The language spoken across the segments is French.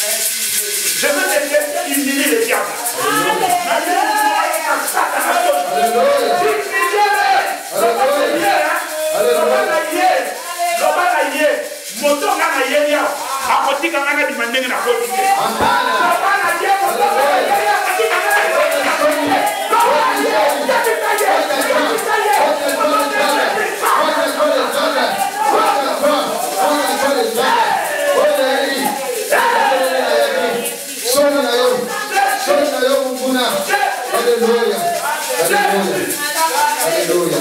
Je veux te faire humilier les diables. Alléluia. Alléluia.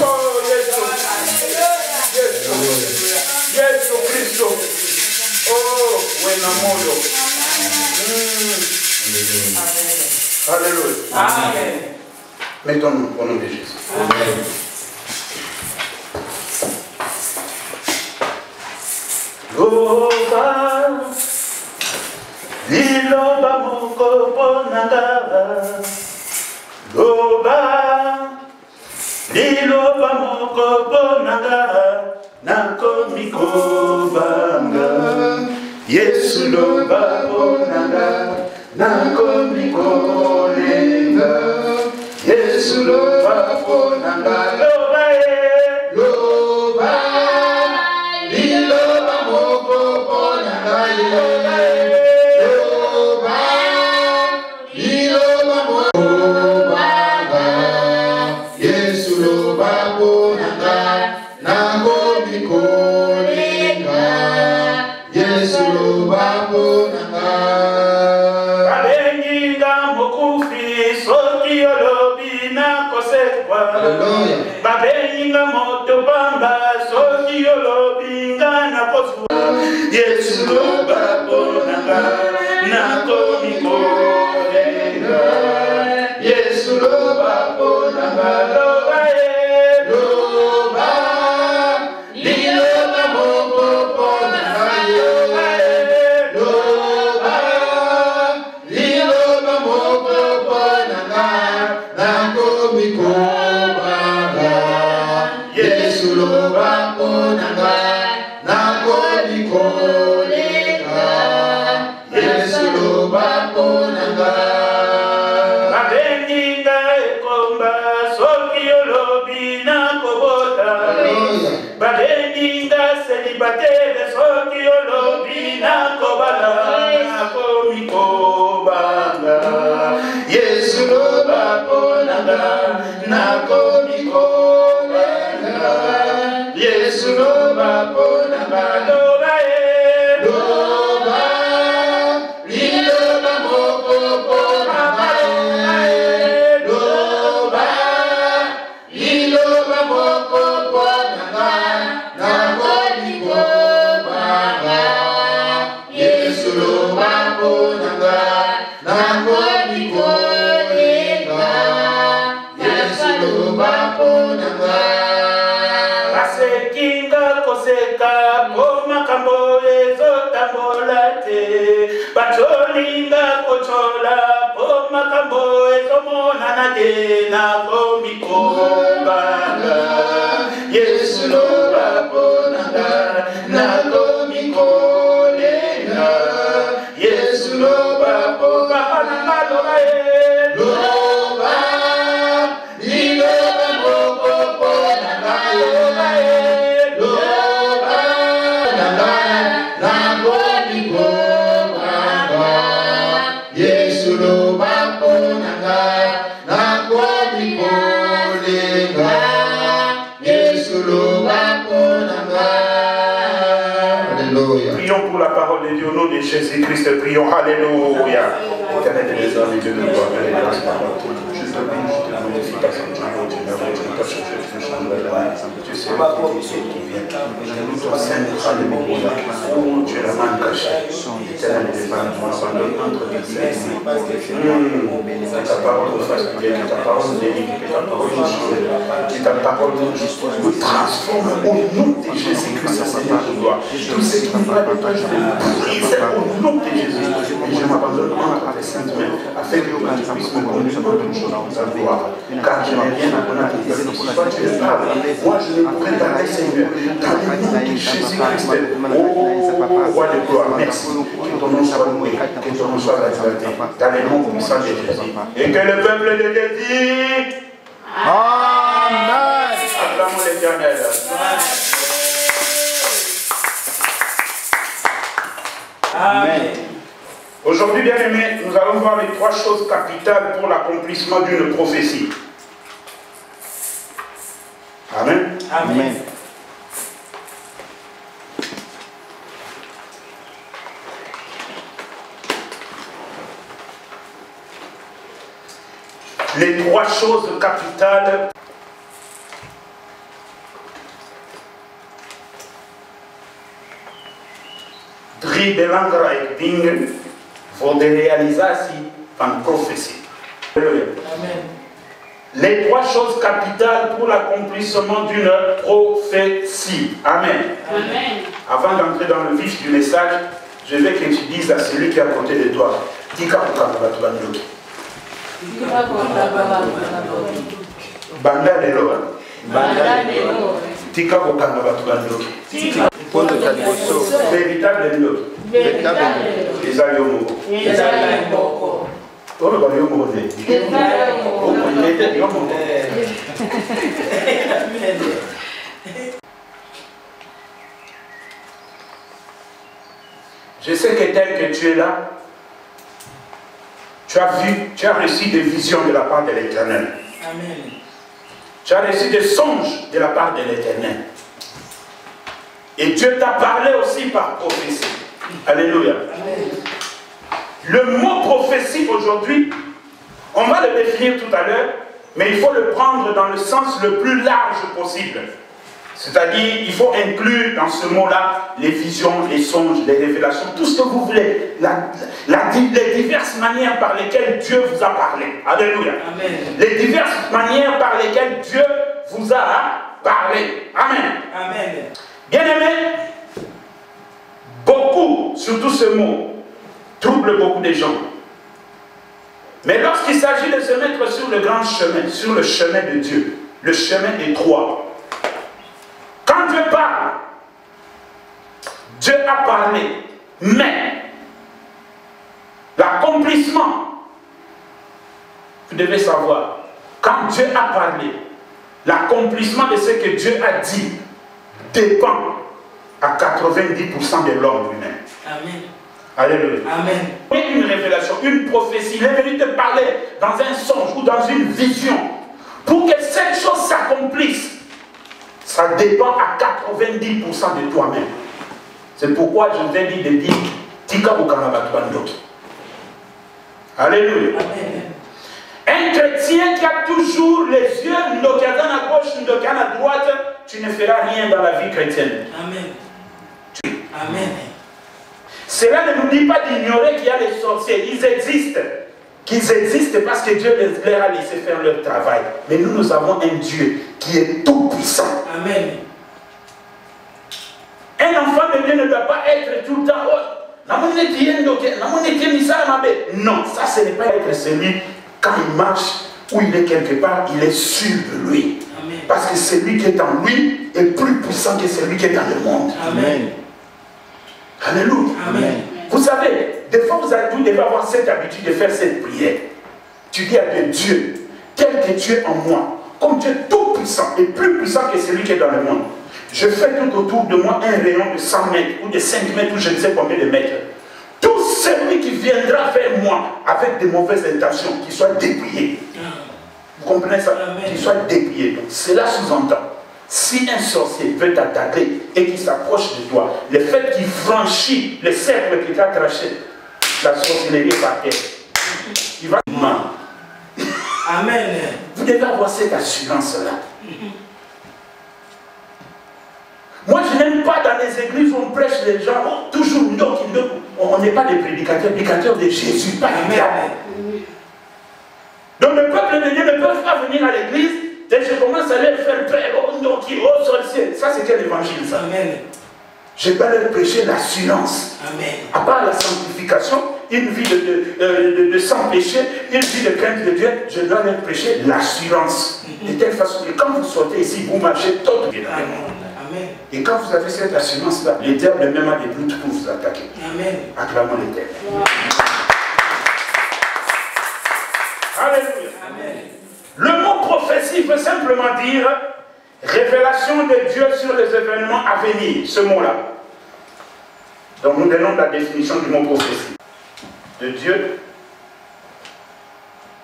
Yesu Kristo. Oh, wena moyo. Alléluia. Amen. Mettons-nous au nom de Jésus. Amen. Loba, liloba moko ponanga. Loba, liloba moko ponanga. Nakomi kobanga. Yesu loba ponanga. Nakomi kolenga. Yesu loba ponanga. Loba loba, liloba moko ponanga. Loba, liloba moko ponanga. Yesu loba ponanga. Nakomi kolenga. Yesu loba ponanga. Babenginga mokufi soki olobi na kosekwa. Babenginga moto bamba soki olobi nga na koswa. Yesu loba ponanga. Nakomi kolenga. Yesu loba ponanga. Loba loba, liloba moko ponanga. Loba, liloba moko ponanga. Nakomi kobanga. Yesu loba ponanga. Nakomi kolenga. Yesu loba ponanga. Babenginga ekomba soki olobi na kobota. Babenginga célibataire soki olobi na kobala. Nakomi kobanga. Yesu loba ponanga. Nakomi kolenga. Yesu loba ponanga. Loba loba, liloba moko ponanga. Loba, liloba moko ponanga. Nakomi kobanga. Yesu loba ponanga. Nakomi kolenga. Yesu loba ponanga. Basekinga koseka po makambo ezotambola te. Bacholinga kochola po makambo ezomonana te. Nakomi kobanga. Yesu loba ponanga. Nakomi kolenga. Yesu loba ponanga. Loba liloba moko ponanga. Loba ponanga. Nakomi kobanga. Yesu loba ponanga. Nakomi kolenga. Yesu loba ponanga. Alléluia. Prions pour la parole de Dieu au nom de Jésus-Christ. Prions. Alléluia. Éternel des hommes, Dieu de gloire, de grâce, pardon. Je te bénis, je te glorifie, ta sainte main, tu m'as montré ta chance, tu sais qui vient. Nous te Seigneur, alléluia. Tu es la main cachée. Éternel des hommes, tu m'abandonnes entre tes mains. Ta parole nous fasse bien, que ta parole nous délivre, que ta parole nous change, que ta parole nous transforme au nom de Jésus-Christ, Seigneur de gloire. Tout ce qui nous va de toi, je vais prier au nom de Jésus. Et je m'abandonne abandonne entre tes saintes mains, afin que tu puisses me conduire dans toutes choses dans ta gloire. Car je n'ai rien à connaître ici. Si toi tu es parles, moi je ne pourrai pas, Seigneur. Dans le nom de Jésus-Christ, oh roi de gloire, merci. Que ton nom soit loué, que ton nom soit exalté. Dans le nom puissant de Jésus. Et que le peuple de Dieu dit Amen. Acclamons l'Éternel. Amen. Aujourd'hui, bien aimés, nous allons voir les 3 choses capitales pour l'accomplissement d'une prophétie. Amen. Amen. Les 3 choses capitales drie belangrijke dingen voor de realisatie van prophétie. Amen. Les 3 choses capitales pour l'accomplissement d'une prophétie. Amen. Amen. Avant d'entrer dans le vif du message, je veux que tu dises à celui qui est à côté de toi, Tika Banda lelo. Banda lelo. Tika Bokanga Batubandoki. Véritable lelo. Véritable lelo. Ezali omoko. Ezali omoko. Olo ba yo mo de. Je sais que tel que tu es là, tu as vu, tu as reçu des visions de la part de l'Éternel. Amen. Tu as reçu des songes de la part de l'Éternel. Et Dieu t'a parlé aussi par prophétie. Alléluia. Amen. Le mot prophétie aujourd'hui, on va le définir tout à l'heure, mais il faut le prendre dans le sens le plus large possible. C'est-à-dire, il faut inclure dans ce mot-là les visions, les songes, les révélations, tout ce que vous voulez, les diverses manières par lesquelles Dieu vous a parlé. Alléluia. Amen. Les diverses manières par lesquelles Dieu vous a parlé. Amen. Amen. Bien-aimé, beaucoup, surtout ce mot, trouble beaucoup de gens. Mais lorsqu'il s'agit de se mettre sur le grand chemin, sur le chemin de Dieu, le chemin étroit, quand Dieu parle, Dieu a parlé, mais l'accomplissement, vous devez savoir, quand Dieu a parlé, l'accomplissement de ce que Dieu a dit dépend à 90% de l'homme humain. Amen. Alléluia. Amen. Une révélation, une prophétie, il est venu te parler dans un songe ou dans une vision. Pour que cette chose s'accomplisse, ça dépend à 90% de toi-même. C'est pourquoi je vous ai dit de dire Tika Bukanabatwandoki. Alléluia. Amen. Un chrétien qui a toujours les yeux ndokiana à gauche, ndokiana à droite, tu ne feras rien dans la vie chrétienne. Amen. Amen. Cela ne nous dit pas d'ignorer qu'il y a les sorciers. Ils existent. Qu'ils existent parce que Dieu leur a laissé faire leur travail. Mais nous avons un Dieu qui est tout puissant. Amen. Un enfant de Dieu ne doit pas être tout le temps. Non, ça ce n'est pas être celui, quand il marche, où il est quelque part, il est sûr de lui. Amen. Parce que celui qui est en lui est plus puissant que celui qui est dans le monde. Amen. Alléluia. Amen. Vous savez, des fois vous devez avoir cette habitude de faire cette prière. Tu dis à Dieu, Dieu, tel que tu es en moi, comme tu es tout puissant et plus puissant que celui qui est dans le monde, je fais tout autour de moi un rayon de 100 mètres ou de 5 mètres ou je ne sais combien de mètres. Tout celui qui viendra vers moi avec de mauvaises intentions, qu'il soit dépouillé. Vous comprenez ça? Qu'il soit dépouillé. Donc, cela sous-entend. Si un sorcier veut t'attaquer et qu'il s'approche de toi, le fait qu'il franchit le cercle qu'il t'a traché, la sorcellerie par terre, il va mentir. Amen. Vous devez avoir cette assurance-là. Moi, je n'aime pas dans les églises où on prêche les gens, oh, toujours, on n'est pas des prédicateurs de Jésus, pas du diable. Donc le peuple de Dieu ne peut pas venir à l'église. Et je commence à leur faire peur, oh sorcier. Ça c'est quel évangile ça? Amen. Je vais leur prêcher l'assurance. Amen. À part la sanctification, une vie de sans péché, une vie de crainte de Dieu, je dois leur prêcher l'assurance. De telle façon que quand vous sortez ici, vous marchez tout bien. Et quand vous avez cette assurance-là, les diables même a des doutes pour vous attaquer. Acclamons l'Éternel. Alléluia. Le mot prophétie veut simplement dire révélation de Dieu sur les événements à venir, ce mot-là. Donc nous donnons la définition du mot prophétie. De Dieu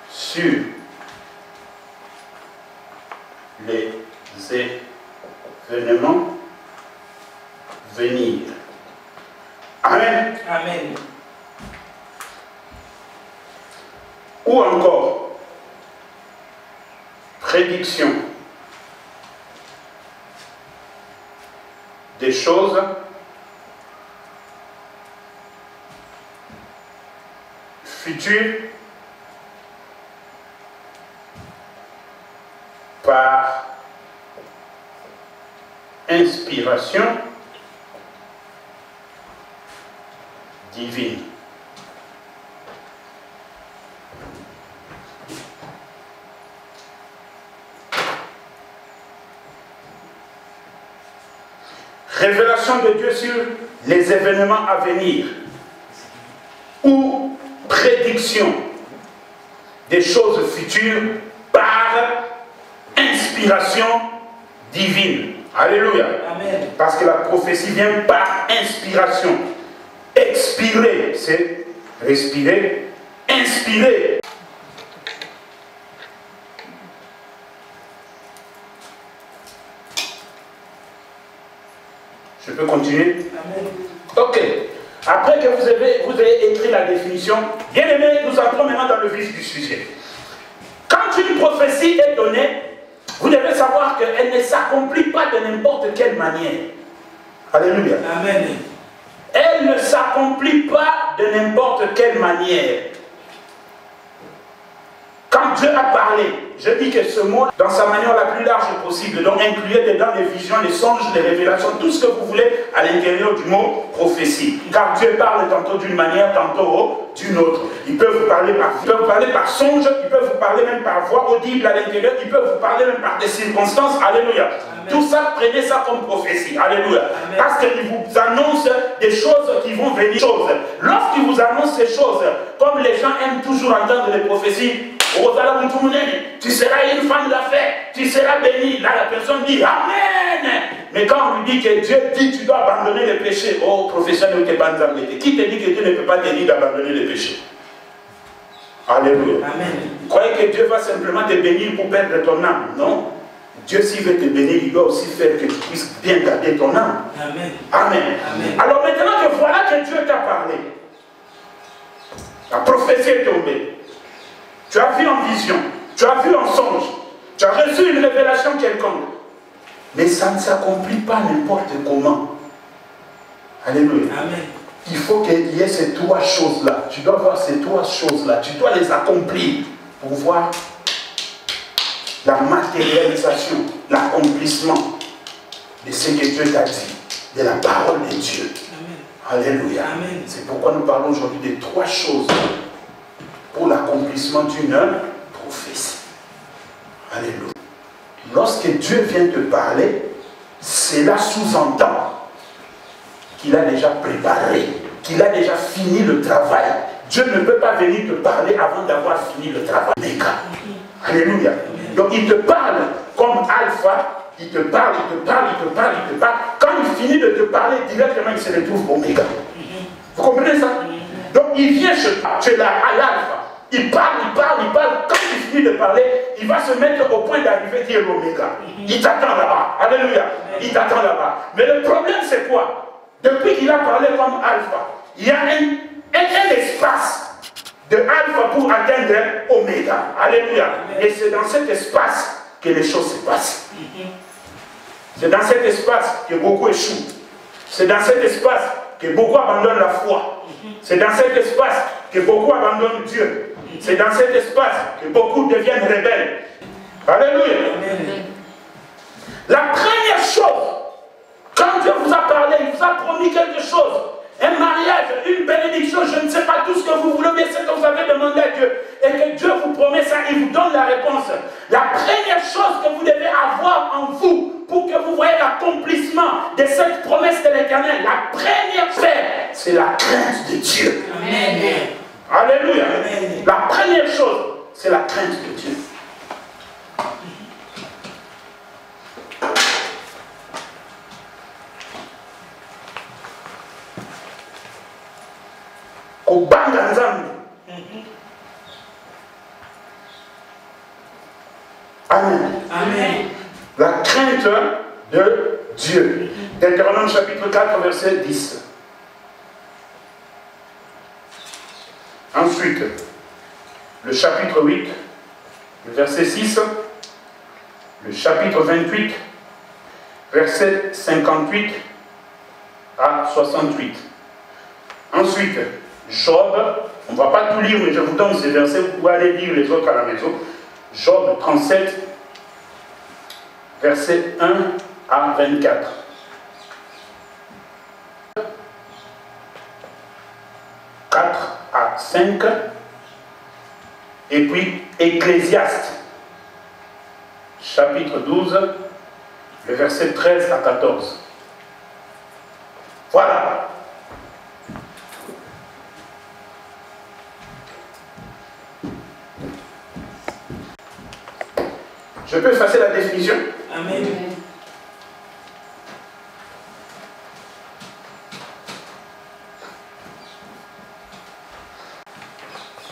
sur les événements venir. Amen. Amen. Ou encore, prédiction des choses futures par inspiration divine. Révélation de Dieu sur les événements à venir ou prédiction des choses futures par inspiration divine. Alléluia. Amen. Parce que la prophétie vient par inspiration. Expirer, c'est respirer. Inspirer. Je peux continuer? Amen. Ok. Après que vous avez écrit la définition, bien aimé, nous entrons maintenant dans le vif du sujet. Quand une prophétie est donnée, vous devez savoir qu'elle ne s'accomplit pas de n'importe quelle manière. Alléluia. Amen. Elle ne s'accomplit pas de n'importe quelle manière. Quand Dieu a parlé, je dis que ce mot, dans sa manière la plus large possible, donc incluez dedans les visions, les songes, les révélations, tout ce que vous voulez à l'intérieur du mot prophétie. Car Dieu parle tantôt d'une manière, tantôt d'une autre. Il peut vous parler par songe, il peut vous parler même par voix audible à l'intérieur, il peut vous parler même par des circonstances. Alléluia. Amen. Tout ça, prenez ça comme prophétie. Alléluia. Amen. Parce qu'il vous annonce des choses qui vont venir. Lorsqu'il vous annonce ces choses, comme les gens aiment toujours entendre les prophéties, tu seras une femme d'affaires, tu seras béni. Là, la personne dit Amen. Mais quand on lui dit que Dieu dit tu dois abandonner les péchés, oh, professeur, qui te dit que Dieu ne peut pas te dire d'abandonner les péchés? Alléluia. Amen. Vous croyez que Dieu va simplement te bénir pour perdre ton âme? Non. Dieu, s'il veut te bénir, il doit aussi faire que tu puisses bien garder ton âme. Amen. Amen. Amen. Alors maintenant que voilà que Dieu t'a parlé, la prophétie est tombée. Tu as vu en vision, tu as vu en songe, tu as reçu une révélation quelconque. Mais ça ne s'accomplit pas n'importe comment. Alléluia. Amen. Il faut qu'il y ait ces trois choses-là. Tu dois voir ces trois choses-là. Tu dois les accomplir pour voir la matérialisation, l'accomplissement de ce que Dieu t'a dit, de la parole de Dieu. Amen. Alléluia. Amen. C'est pourquoi nous parlons aujourd'hui de trois choses pour l'accomplissement d'une prophétie. Alléluia. Lorsque Dieu vient te parler, cela sous-entend qu'il a déjà préparé, qu'il a déjà fini le travail. Dieu ne peut pas venir te parler avant d'avoir fini le travail. Alléluia. Donc il te parle comme alpha, il te parle, il te parle, il te parle, il te parle. Quand il finit de te parler, directement il se retrouve oméga. Vous comprenez ça? Donc il vient chez toi, tu es là à l'alpha. Il parle, il parle, il parle. Quand il finit de parler, il va se mettre au point d'arriver qui est l'oméga. Il t'attend là-bas. Alléluia. Il t'attend là-bas. Mais le problème, c'est quoi? Depuis qu'il a parlé comme alpha, il y a un espace de alpha pour atteindre oméga. Alléluia. Et c'est dans cet espace que les choses se passent. C'est dans cet espace que beaucoup échouent. C'est dans cet espace que beaucoup abandonnent la foi. C'est dans cet espace que beaucoup abandonnent Dieu. C'est dans cet espace que beaucoup deviennent rebelles. Alléluia. Amen. La première chose, quand Dieu vous a parlé, il vous a promis quelque chose, un mariage, une bénédiction, je ne sais pas tout ce que vous voulez, mais ce que vous avez demandé à Dieu, et que Dieu vous promet ça, il vous donne la réponse. La première chose que vous devez avoir en vous, pour que vous voyez l'accomplissement de cette promesse de l'Éternel, la première paix, c'est la crainte de Dieu. Amen. Alléluia. Amen. La première chose, c'est la crainte de Dieu. Amen. Amen. La crainte de Dieu. Deutéronome chapitre 4, verset 10. Ensuite, le chapitre 8, le verset 6, le chapitre 28, verset 58 à 68. Ensuite, Job, on ne va pas tout lire, mais je vous donne ces versets, vous pouvez aller lire les autres à la maison. Job 37, verset 1 à 24. À 5, et puis Ecclésiaste, chapitre 12, le verset 13 à 14. Voilà. Je peux effacer la définition? Amen.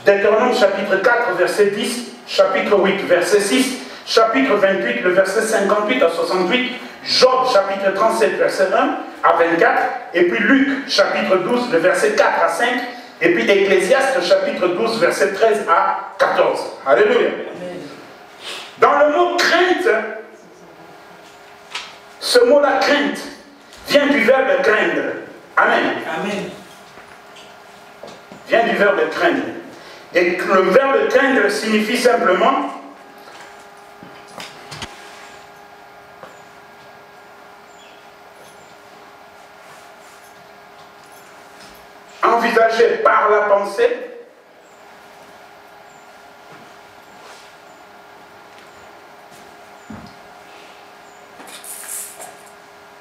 Deutéronome chapitre 4, verset 10, chapitre 8, verset 6, chapitre 28, le verset 58 à 68, Job chapitre 37, verset 1 à 24, et puis Luc chapitre 12, le verset 4 à 5, et puis Ecclésiaste chapitre 12, verset 13 à 14. Alléluia. Amen. Dans le mot crainte, ce mot-là, crainte, vient du verbe craindre. Amen. Amen. Vient du verbe craindre. Et le verbe craindre signifie simplement envisager par la pensée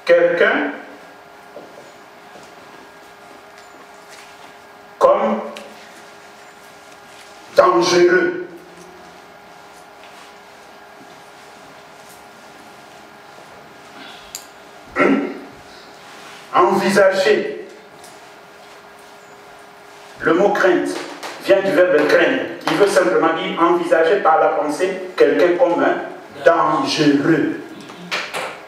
quelqu'un comme dangereux. Envisager. Le mot crainte vient du verbe craindre, qui veut simplement dire envisager par la pensée quelqu'un comme un dangereux.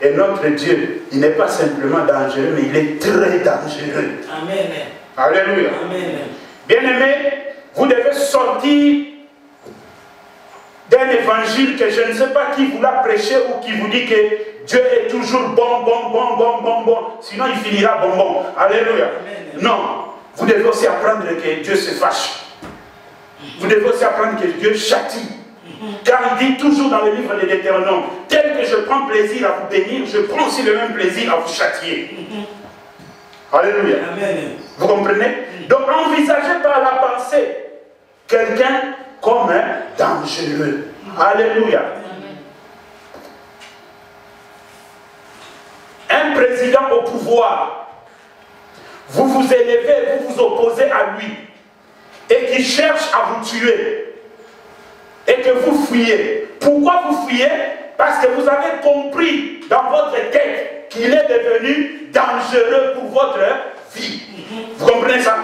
Et notre Dieu, il n'est pas simplement dangereux, mais il est très dangereux. Amen. Alléluia. Amen. Bien-aimés, vous devez sortir d'un évangile que je ne sais pas qui vous l'a prêché ou qui vous dit que Dieu est toujours bon, sinon il finira bon. Alléluia. Amen. Non, vous devez aussi apprendre que Dieu se fâche. Vous devez aussi apprendre que Dieu châtie. Car il dit toujours dans le livre de Deutéronome, tel que je prends plaisir à vous bénir, je prends aussi le même plaisir à vous châtier. Alléluia. Amen. Vous comprenez? Donc envisagez par la pensée quelqu'un comme un dangereux. Alléluia. Un président au pouvoir, vous vous élevez, vous vous opposez à lui, et qui cherche à vous tuer, et que vous fuyez. Pourquoi vous fuyez? Parce que vous avez compris dans votre tête qu'il est devenu dangereux pour votre vie. Vous comprenez ça?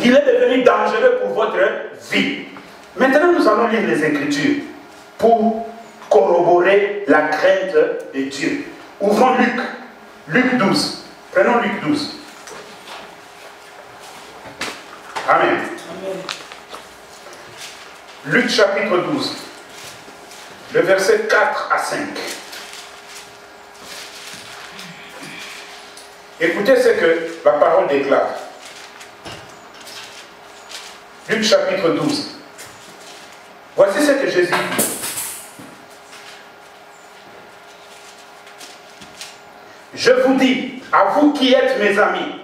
Qu'il est devenu dangereux pour votre vie. Maintenant, nous allons lire les Écritures pour corroborer la crainte de Dieu. Ouvrons Luc 12. Prenons Luc 12. Amen. Amen. Luc chapitre 12, le verset 4 à 5. Écoutez ce que la parole déclare. Luc chapitre 12. Voici ce que Jésus dit. Je vous dis, à vous qui êtes mes amis,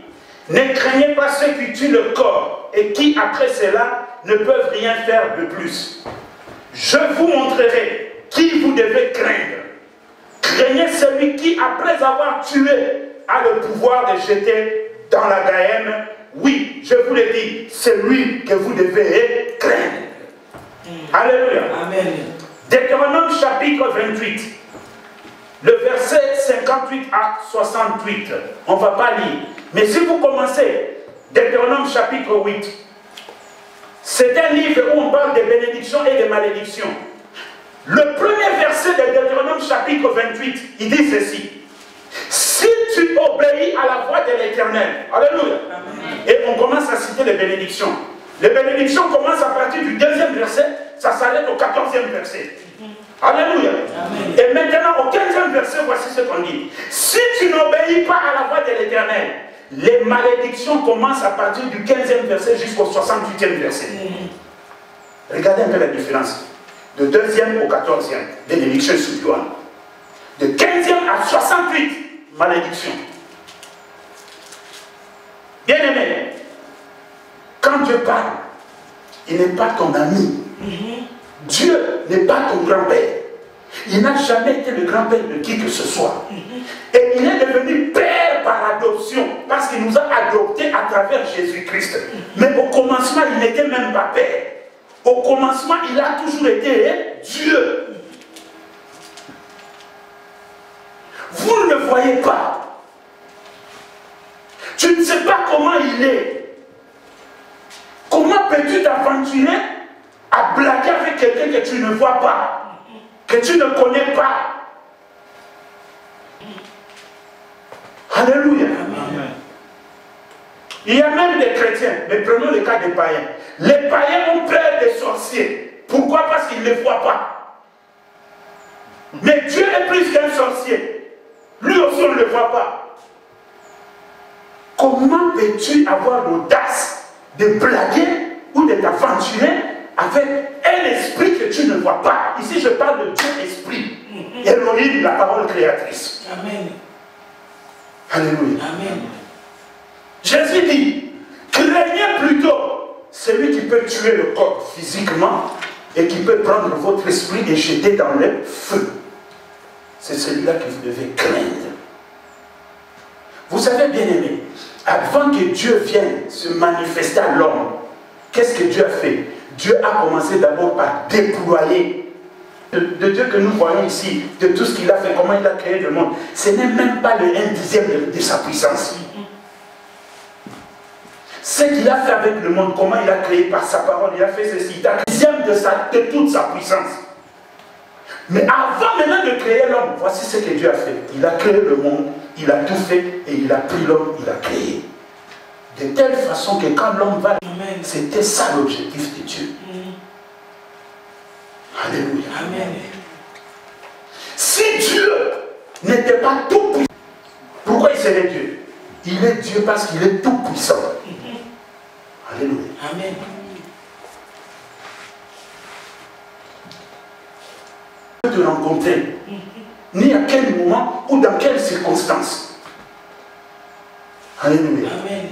Ne craignez pas ceux qui tuent le corps et qui, après cela, ne peuvent rien faire de plus. Je vous montrerai qui vous devez craindre. Craignez celui qui, après avoir tué, a le pouvoir de jeter dans la Gaëme. Oui, je vous le dis, c'est lui que vous devez craindre. Alléluia. Amen. Deutéronome chapitre 28, le verset 58 à 68. On ne va pas lire. Mais si vous commencez, Deutéronome chapitre 8, c'est un livre où on parle de bénédictions et de malédictions. Le premier verset de Deutéronome chapitre 28, il dit ceci. Si tu obéis à la voix de l'Éternel, alléluia. Amen. Et on commence à citer les bénédictions. Les bénédictions commencent à partir du 2e verset, ça s'arrête au 14e verset. Alléluia. Amen. Et maintenant au 15e verset, voici ce qu'on dit. Si tu n'obéis pas à la voix de l'Éternel, les malédictions commencent à partir du 15e verset jusqu'au 68e verset. Regardez un peu la différence. De 2e au 14e, bénédiction suivante. De 15e à 68, malédiction. Bien aimé, quand Dieu parle, il n'est pas ton ami. Dieu n'est pas ton grand-père. Il n'a jamais été le grand-père de qui que ce soit. Et il est devenu père par adoption, parce qu'il nous a adoptés à travers Jésus-Christ. Mais au commencement, il n'était même pas père. Au commencement, il a toujours été Dieu. Vous ne le voyez pas. Tu ne sais pas comment il est. Comment peux-tu t'aventurer à blaguer avec quelqu'un que tu ne vois pas, que tu ne connais pas? Alléluia. Amen. Il y a même des chrétiens, mais prenons le cas des païens. Les païens ont peur des sorciers. Pourquoi? Parce qu'ils ne les voient pas. Mais Dieu est plus qu'un sorcier. Lui aussi, on ne le voit pas. Comment peux-tu avoir l'audace de blaguer ou de t'aventurer avec un esprit que tu ne vois pas? Ici, je parle de Dieu esprit. Elohim, la parole créatrice. Amen. Alléluia. Amen. Jésus dit, craignez plutôt celui qui peut tuer le corps physiquement et qui peut prendre votre esprit et jeter dans le feu. C'est celui-là que vous devez craindre. Vous savez, bien aimé, avant que Dieu vienne se manifester à l'homme, qu'est-ce que Dieu a fait? Dieu a commencé d'abord par déployer de Dieu que nous voyons ici, de tout ce qu'il a fait, comment il a créé le monde. Ce n'est même pas le 1/10 de sa puissance. Ce qu'il a fait avec le monde, comment il a créé par sa parole, il a fait ceci, il a 1/10 de toute sa puissance. Mais avant maintenant de créer l'homme, voici ce que Dieu a fait. Il a créé le monde, il a tout fait et il a pris l'homme, il a créé. De telle façon que quand l'homme va, c'était ça l'objectif de Dieu. Alléluia. Amen. Si Dieu n'était pas tout puissant, pourquoi il serait Dieu? Il est Dieu parce qu'il est tout puissant. Alléluia. Amen. Te rencontrer, ni à quel moment ou dans quelles circonstances. Alléluia. Amen.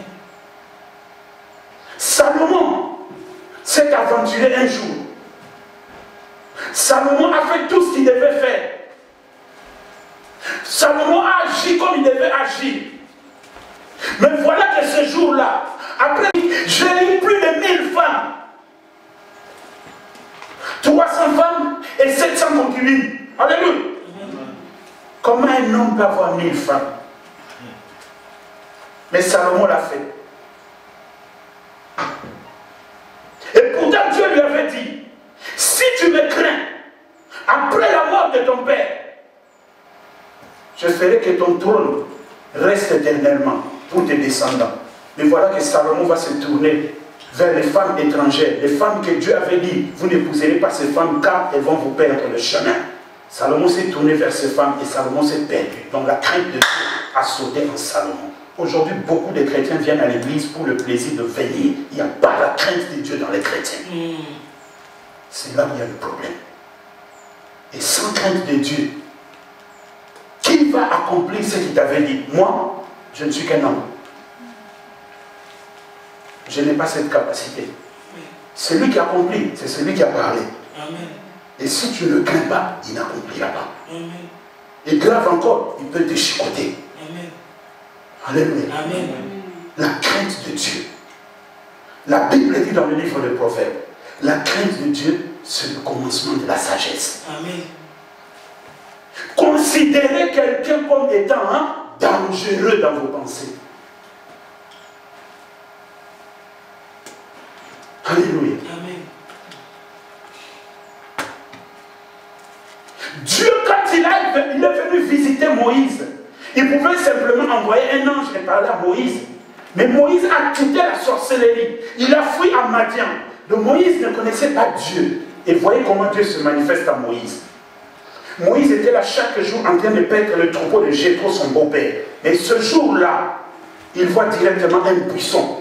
Salomon s'est aventuré un jour. Salomon a fait tout ce qu'il devait faire. Salomon a agi comme il devait agir. Mais voilà que ce jour-là, après, j'ai eu plus de 1000 femmes. 300 femmes et 700 concubines. Alléluia. Comment un homme peut avoir 1000 femmes? Mais Salomon l'a fait. Et pourtant Dieu lui avait dit, si tu me crains, après la mort de ton père, je ferai que ton trône reste éternellement pour tes descendants. Mais voilà que Salomon va se tourner vers les femmes étrangères, les femmes que Dieu avait dit, vous n'épouserez pas ces femmes car elles vont vous perdre le chemin. Salomon s'est tourné vers ces femmes et Salomon s'est perdu. Donc la crainte de Dieu a sauté en Salomon. Aujourd'hui, beaucoup de chrétiens viennent à l'église pour le plaisir de venir. Il n'y a pas la crainte de Dieu dans les chrétiens. C'est là où il y a le problème. Et sans crainte de Dieu, qui va accomplir ce qu'il t'avait dit? Moi, je ne suis qu'un homme. je n'ai pas cette capacité. C'est lui qui accomplit, c'est celui qui a parlé. Amen. Et si tu ne le crains pas, il n'accomplira pas. Amen. Et grave encore, il peut te chicoter. Amen. Alléluia. Amen. La crainte de Dieu. La Bible dit dans le livre des Proverbes, la crainte de Dieu, c'est le commencement de la sagesse. Amen. Considérez quelqu'un comme étant dangereux dans vos pensées. Alléluia. Amen. Dieu, quand il est venu visiter Moïse, il pouvait simplement envoyer un ange et parler à Moïse. Mais Moïse a quitté la sorcellerie. Il a fui à Madian. Donc Moïse ne connaissait pas Dieu. Et voyez comment Dieu se manifeste à Moïse. Moïse était là chaque jour en train de paître le troupeau de Jéthro, son beau-père. Mais ce jour-là, il voit directement un buisson.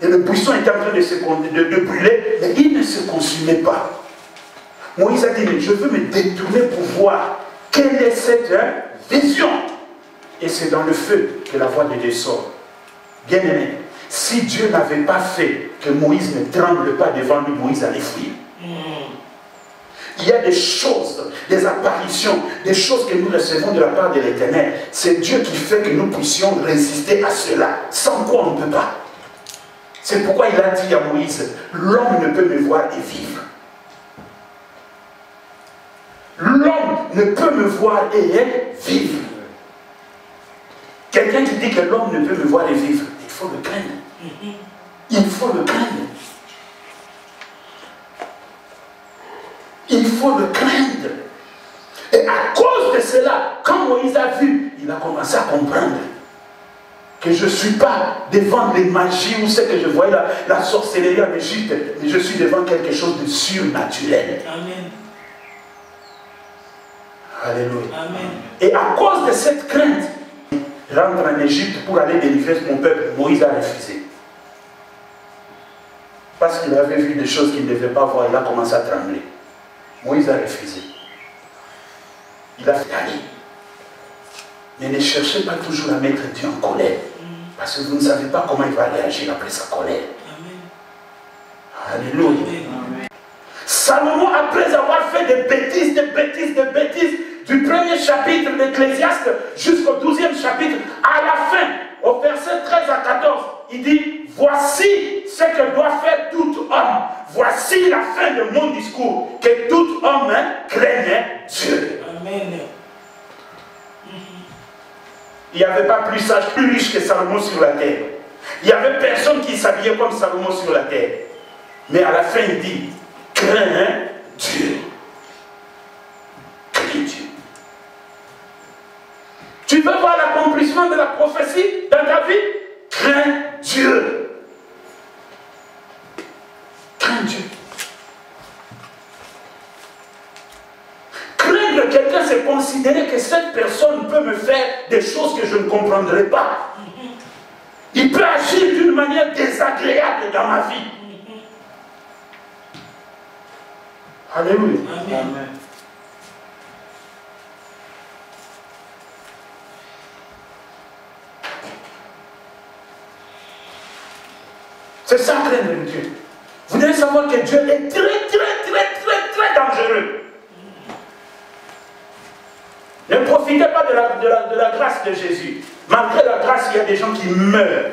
Et le buisson était en train de brûler, mais il ne se consumait pas. Moïse a dit, mais je veux me détourner pour voir quelle est cette vision. Et c'est dans le feu que la voix de Dieu sort. Bien aimé, si Dieu n'avait pas fait que Moïse ne tremble pas devant lui, Moïse allait fuir. Il y a des choses, des apparitions, des choses que nous recevons de la part de l'Éternel. C'est Dieu qui fait que nous puissions résister à cela. Sans quoi on ne peut pas. C'est pourquoi il a dit à Moïse, l'homme ne peut me voir et vivre. L'homme ne peut me voir et vivre. Quelqu'un qui dit que l'homme ne peut me voir et vivre, il faut le craindre. Il faut le craindre. Il faut le craindre. Et à cause de cela, quand Moïse a vu, il a commencé à comprendre que je ne suis pas devant les magies ou ce que je voyais, la sorcellerie en Égypte, mais je suis devant quelque chose de surnaturel. Amen. Alléluia. Amen. Et à cause de cette crainte, il rentre en Égypte pour aller délivrer mon peuple. Moïse a refusé. Parce qu'il avait vu des choses qu'il ne devait pas voir, il a commencé à trembler. Moïse a refusé. Il a fait aller. Mais ne cherchez pas toujours à mettre Dieu en colère. Parce que vous ne savez pas comment il va réagir après sa colère. Amen. Alléluia. Amen. Salomon, après avoir fait des bêtises, du premier chapitre d'Ecclésiaste jusqu'au 12e chapitre, à la fin, au verset 13 à 14, il dit, voici ce que doit faire tout homme. Voici la fin de mon discours, que tout homme craigne Dieu. Amen. Il n'y avait pas plus sage, plus riche que Salomon sur la terre. Il n'y avait personne qui s'habillait comme Salomon sur la terre. Mais à la fin, il dit, crains Dieu. Crains Dieu. Tu veux voir l'accomplissement de la prophétie dans ta vie? Crains Dieu. Crains Dieu. Craindre quelqu'un, c'est considérer que cette personne peut me faire des choses que je ne comprendrai pas. Il peut agir d'une manière désagréable dans ma vie. Alléluia. Amen. C'est ça craindre Dieu. Vous devez savoir que Dieu est très dangereux. Ne profitez pas de la grâce de Jésus. Malgré la grâce, il y a des gens qui meurent.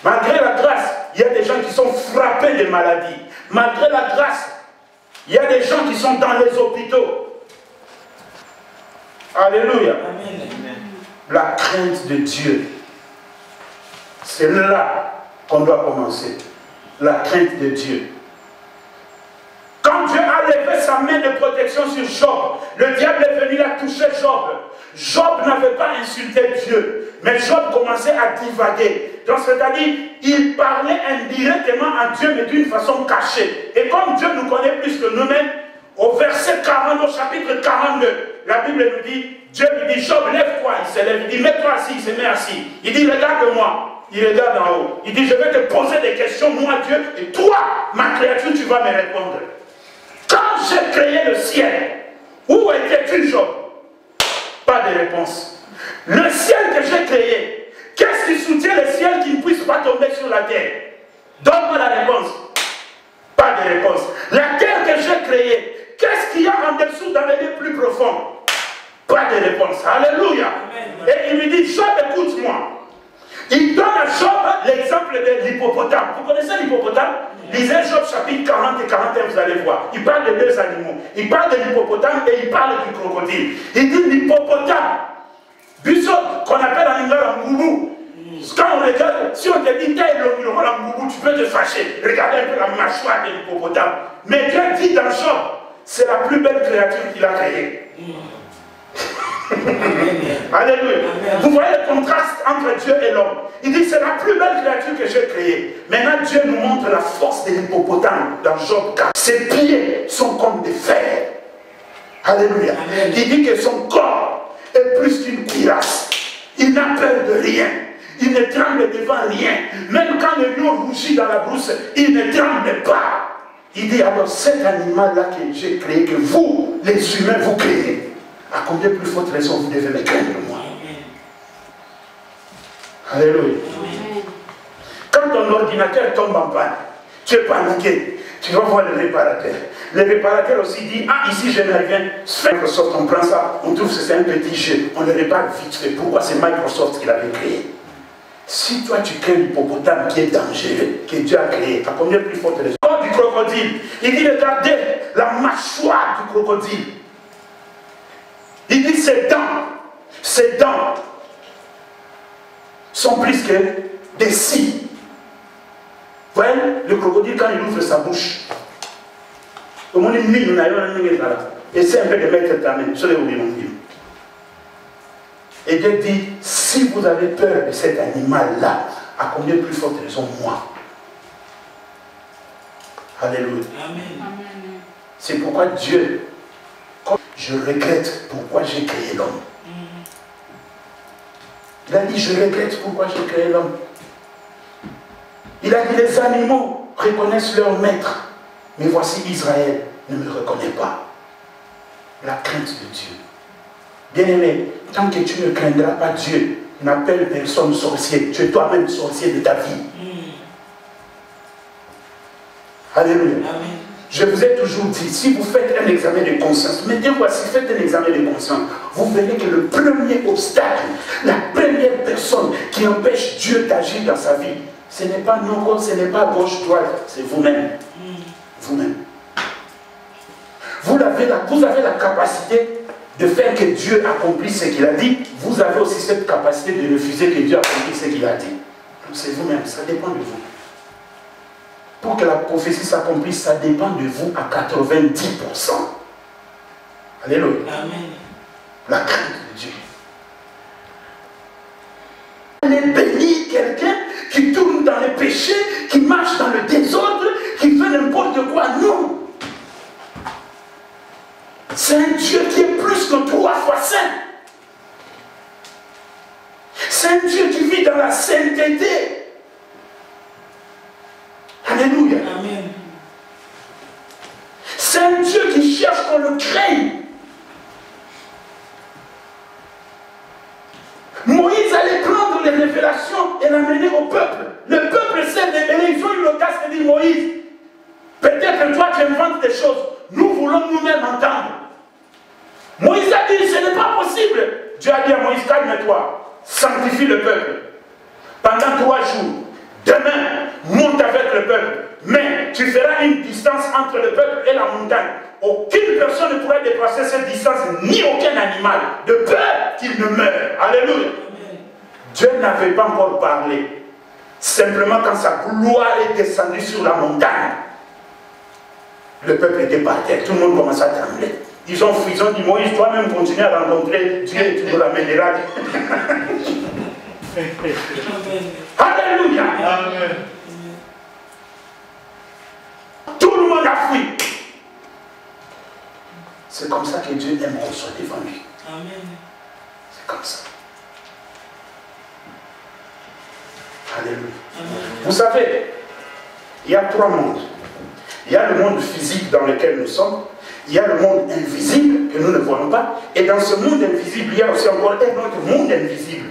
Malgré la grâce, il y a des gens qui sont frappés de maladies. Malgré la grâce, il y a des gens qui sont dans les hôpitaux. Alléluia. Amen. La crainte de Dieu. C'est là qu'on doit commencer. La crainte de Dieu. Quand Dieu a levé sa main de protection sur Job, le diable est venu la toucher Job. Job n'avait pas insulté Dieu, mais Job commençait à divaguer. Donc c'est-à-dire, il parlait indirectement à Dieu, mais d'une façon cachée. Et comme Dieu nous connaît plus que nous-mêmes, au verset 40, au chapitre 42, la Bible nous dit, Dieu lui dit, Job, lève-toi, il se lève. Il dit, mets-toi assis, il se met assis. Il dit, regarde-moi. Il regarde en haut. Il dit, je vais te poser des questions, moi Dieu, et toi, ma créature, tu vas me répondre. Quand j'ai créé le ciel, où étais-tu, Job? Pas de réponse. Le ciel que j'ai créé, qu'est-ce qui soutient le ciel qui ne puisse pas tomber sur la terre? Donne-moi la réponse. Pas de réponse. La terre que j'ai créée, qu'est-ce qu'il y a en dessous dans les lieux plus profonds? Pas de réponse. Alléluia. Amen. Et il lui dit, Job, écoute-moi. Il donne à Job l'exemple de l'hippopotame. Vous connaissez l'hippopotame? Lisez Job chapitre 40 et 41, vous allez voir. Il parle de deux animaux. Il parle de l'hippopotame et il parle du crocodile. Il dit l'hippopotame. Bishop, qu'on appelle en anglais un goubou. Quand on regarde, si on te dit tel un goubou, tu peux te fâcher. Regardez un peu la mâchoire de l'hippopotame. Mais Dieu dit dans Job, c'est la plus belle créature qu'il a créée. Alléluia. Vous voyez le contraste entre Dieu et l'homme. Il dit c'est la plus belle créature que j'ai créée. Maintenant Dieu nous montre la force de l'hippopotame dans Job 4. Ses pieds sont comme des fers. Alléluia. Amen. Il dit que son corps est plus qu'une cuirasse. Il n'a peur de rien. Il ne tremble devant rien. Même quand le lion rougit dans la brousse, il ne tremble pas. Il dit alors cet animal-là que j'ai créé, que vous, les humains, vous créez. À combien plus forte raison vous devez me craindre moi? Alléluia. Quand ton ordinateur tombe en panne, tu es paniqué, tu vas voir le réparateur. Le réparateur aussi dit, ah ici je reviens, Microsoft, on prend ça, on trouve que c'est un petit jeu, on le répare vite fait. Pourquoi c'est Microsoft qui l'avait créé? Si toi tu crées l'hippopotame qui est dangereux, que Dieu a créé, à combien plus forte raison? Du crocodile, il dit regardez la mâchoire du crocodile. Il dit ses dents sont plus que des scies. Vous voyez, le crocodile quand il ouvre sa bouche, essaie un peu de mettre ta main, et Dieu dit, si vous avez peur de cet animal-là, à combien plus forte raison moi? Alléluia. Amen. C'est pourquoi Dieu, je regrette pourquoi j'ai créé l'homme. Il a dit, je regrette pourquoi j'ai créé l'homme. Il a dit, les animaux reconnaissent leur maître. Mais voici Israël ne me reconnaît pas. La crainte de Dieu. Bien-aimé, tant que tu ne craindras pas Dieu, n'appelle personne sorcier. Tu es toi-même sorcier de ta vie. Alléluia. Amen. Je vous ai toujours dit, si vous faites un examen de conscience, mettez-vous assis, faites un examen de conscience, vous verrez que le premier obstacle, la première personne qui empêche Dieu d'agir dans sa vie, ce n'est pas non, ce n'est pas gauche-droite, c'est vous-même. Vous-même. Vous avez la capacité de faire que Dieu accomplisse ce qu'il a dit. Vous avez aussi cette capacité de refuser que Dieu accomplisse ce qu'il a dit. Donc c'est vous-même, ça dépend de vous. Pour que la prophétie s'accomplisse, ça dépend de vous à 90%. Alléluia. Amen. La crainte de Dieu. Allez bénir quelqu'un qui tourne dans le péché, qui marche dans le désordre, qui fait n'importe quoi. Non. C'est un Dieu qui est plus que 3 fois saint. C'est un Dieu qui vit dans la sainteté. Alléluia. Amen. C'est un Dieu qui cherche qu'on le craigne. Moïse allait prendre les révélations et l'amener au peuple. Le peuple s'est révélé, ils ont eu l'audace de dire Moïse, peut-être que toi tu inventes des choses, nous voulons nous-mêmes entendre. Moïse a dit, ce n'est pas possible. Dieu a dit à Moïse, calme-toi, sanctifie le peuple. Pendant 3 jours, demain, monte avec le peuple. Mais tu feras une distance entre le peuple et la montagne. Aucune personne ne pourra dépasser cette distance, ni aucun animal, de peur qu'il ne meure. Alléluia. Dieu n'avait pas encore parlé. Simplement quand sa gloire est descendue sur la montagne, le peuple était par terre. Tout le monde commençait à trembler. Ils ont dit, Moïse, toi-même continue à rencontrer Dieu et tu nous l'amèneras. Alléluia. Amen. Tout le monde a fui. C'est comme ça que Dieu aime qu'on soit devant lui. Amen. C'est comme ça. Alléluia. Amen. Vous savez, il y a 3 mondes. Il y a le monde physique dans lequel nous sommes. Il y a le monde invisible que nous ne voyons pas. Et dans ce monde invisible, il y a aussi encore un autre monde invisible.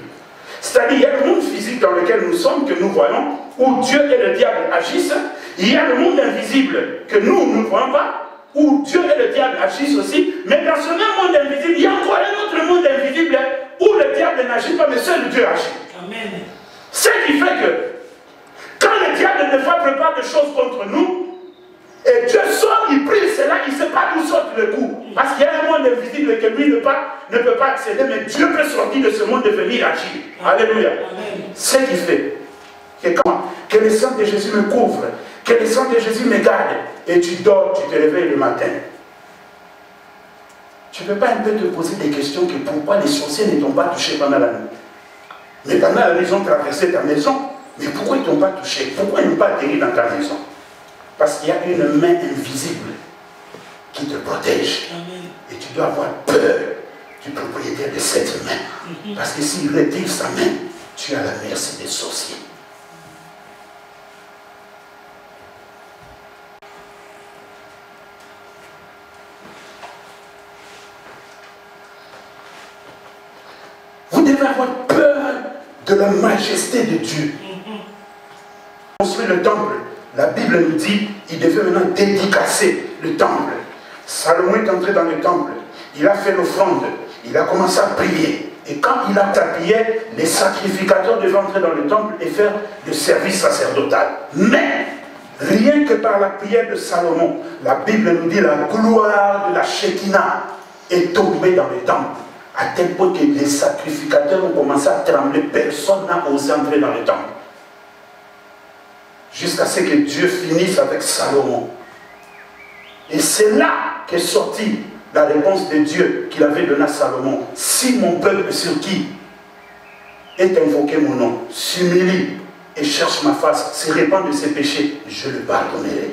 C'est-à-dire, il y a le monde physique dans lequel nous sommes, que nous voyons, où Dieu et le diable agissent. Il y a le monde invisible que nous ne voyons pas, où Dieu et le diable agissent aussi. Mais dans ce même monde invisible, il y a encore un autre monde invisible où le diable n'agit pas, mais seul Dieu agit. Amen. Ce qui fait que quand le diable ne frappe pas de choses contre nous, et Dieu sort, il prie, c'est là, il ne sait pas d'où sort le coup. Parce qu'il y a un monde invisible que lui ne peut pas accéder, mais Dieu peut sortir de ce monde et venir agir. Alléluia. Ce qui fait que le sang de Jésus me couvre, que le sang de Jésus me garde, et tu dors, tu te réveilles le matin. Tu ne peux pas un peu te poser des questions que pourquoi les sorciers ne t'ont pas touché pendant la nuit. Mais pendant la nuit, ils ont traversé ta maison. Mais pourquoi ils ne t'ont pas touché? Pourquoi ils n'ont pas atterri dans ta maison? Parce qu'il y a une main invisible qui te protège. Amen. Et tu dois avoir peur du propriétaire de cette main. Parce que s'il retire sa main, tu es à la merci des sorciers. Vous devez avoir peur de la majesté de Dieu. Construire le temple. La Bible nous dit qu'il devait maintenant dédicacer le temple. Salomon est entré dans le temple. Il a fait l'offrande. Il a commencé à prier. Et quand il a prié, les sacrificateurs devaient entrer dans le temple et faire le service sacerdotal. Mais, rien que par la prière de Salomon, la Bible nous dit la gloire de la Shekinah est tombée dans le temple. À tel point que les sacrificateurs ont commencé à trembler. Personne n'a osé entrer dans le temple. Jusqu'à ce que Dieu finisse avec Salomon. Et c'est là qu'est sortie la réponse de Dieu qu'il avait donnée à Salomon. Si mon peuple sur qui est invoqué mon nom s'humilie et cherche ma face, se répand de ses péchés, je le pardonnerai.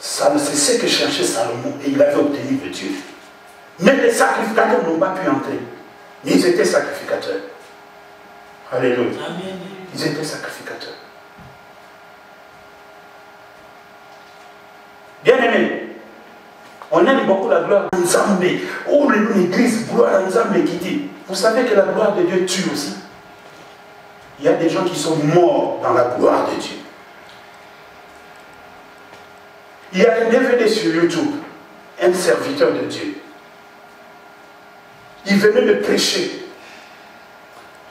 Ça, c'est ce que cherchait Salomon et il avait obtenu de Dieu. Mais les sacrificateurs n'ont pas pu entrer. Mais ils étaient sacrificateurs. Alléluia. Amen. Ils étaient sacrificateurs. Bien aimé, on aime beaucoup la gloire d'Nzambé. Oh, l'église, gloire d'Nzambé qui dit. Vous savez que la gloire de Dieu tue aussi. Il y a des gens qui sont morts dans la gloire de Dieu. Il y a un DVD sur YouTube, un serviteur de Dieu. Il venait de prêcher.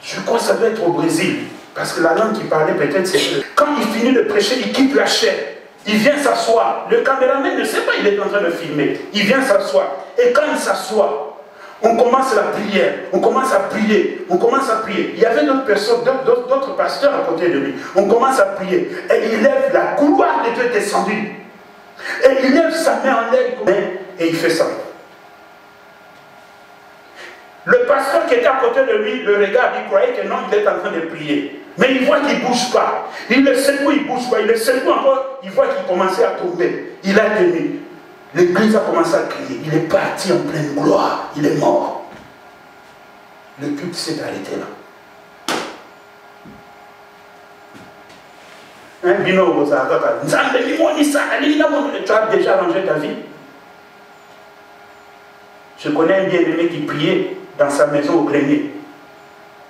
Je crois que ça doit être au Brésil. Parce que la langue qu'il parlait peut-être c'est que quand il finit de prêcher, il quitte la chair. Il vient s'asseoir. Le caméraman ne sait pas, il est en train de filmer. Il vient s'asseoir. Et quand il s'assoit, on commence la prière. On commence à prier. On commence à prier. Il y avait d'autres personnes, d'autres pasteurs à côté de lui. On commence à prier. Et il lève la gloire de Dieu descendue. Et il lève sa main en l'air et il fait ça. Le pasteur qui était à côté de lui le regarde, il croyait que non, il est en train de prier. Mais il voit qu'il ne bouge pas. Il le secoue, il ne bouge pas. Il le secoue encore, il voit qu'il commençait à tomber. Il a tenu. L'église a commencé à crier. Il est parti en pleine gloire. Il est mort. Le culte s'est arrêté là. Un binôme, tu as déjà rangé ta vie. Je connais un bien-aimé qui priait dans sa maison au grenier.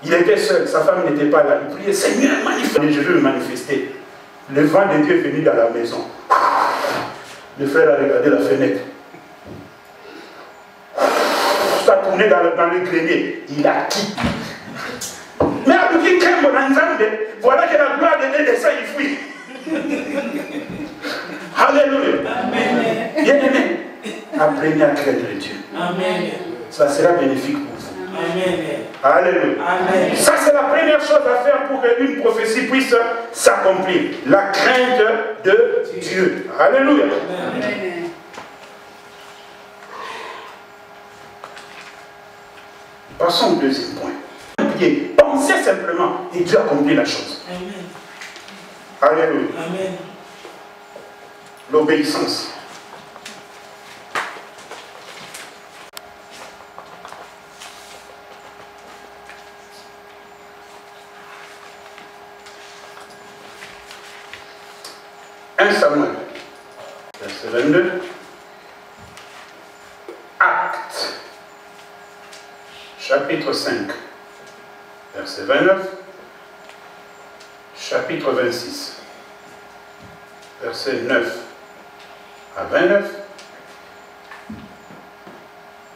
Il était seul, sa femme n'était pas là. Il priait, Seigneur, manifeste. Je veux me manifester. Le vent de Dieu est venu dans la maison. Le frère a regardé la fenêtre. Il a tourné dans le grenier. Il a quitté. Mais à lui qui voilà que la gloire de Dieu descend, il fuit. Alléluia. Amen. Bien-aimé, apprenez à craindre Dieu. Amen. Ça sera bénéfique pour vous. Amen. Alléluia. Amen. Ça, c'est la première chose à faire pour qu'une prophétie puisse s'accomplir. La crainte de Dieu. Alléluia. Amen. Passons au deuxième point. Pensez simplement et Dieu accomplit la chose. Amen. Alléluia. Amen. L'obéissance. Samuel, verset 22. Actes, chapitre 5, verset 29. chapitre 26, versets 9 à 29.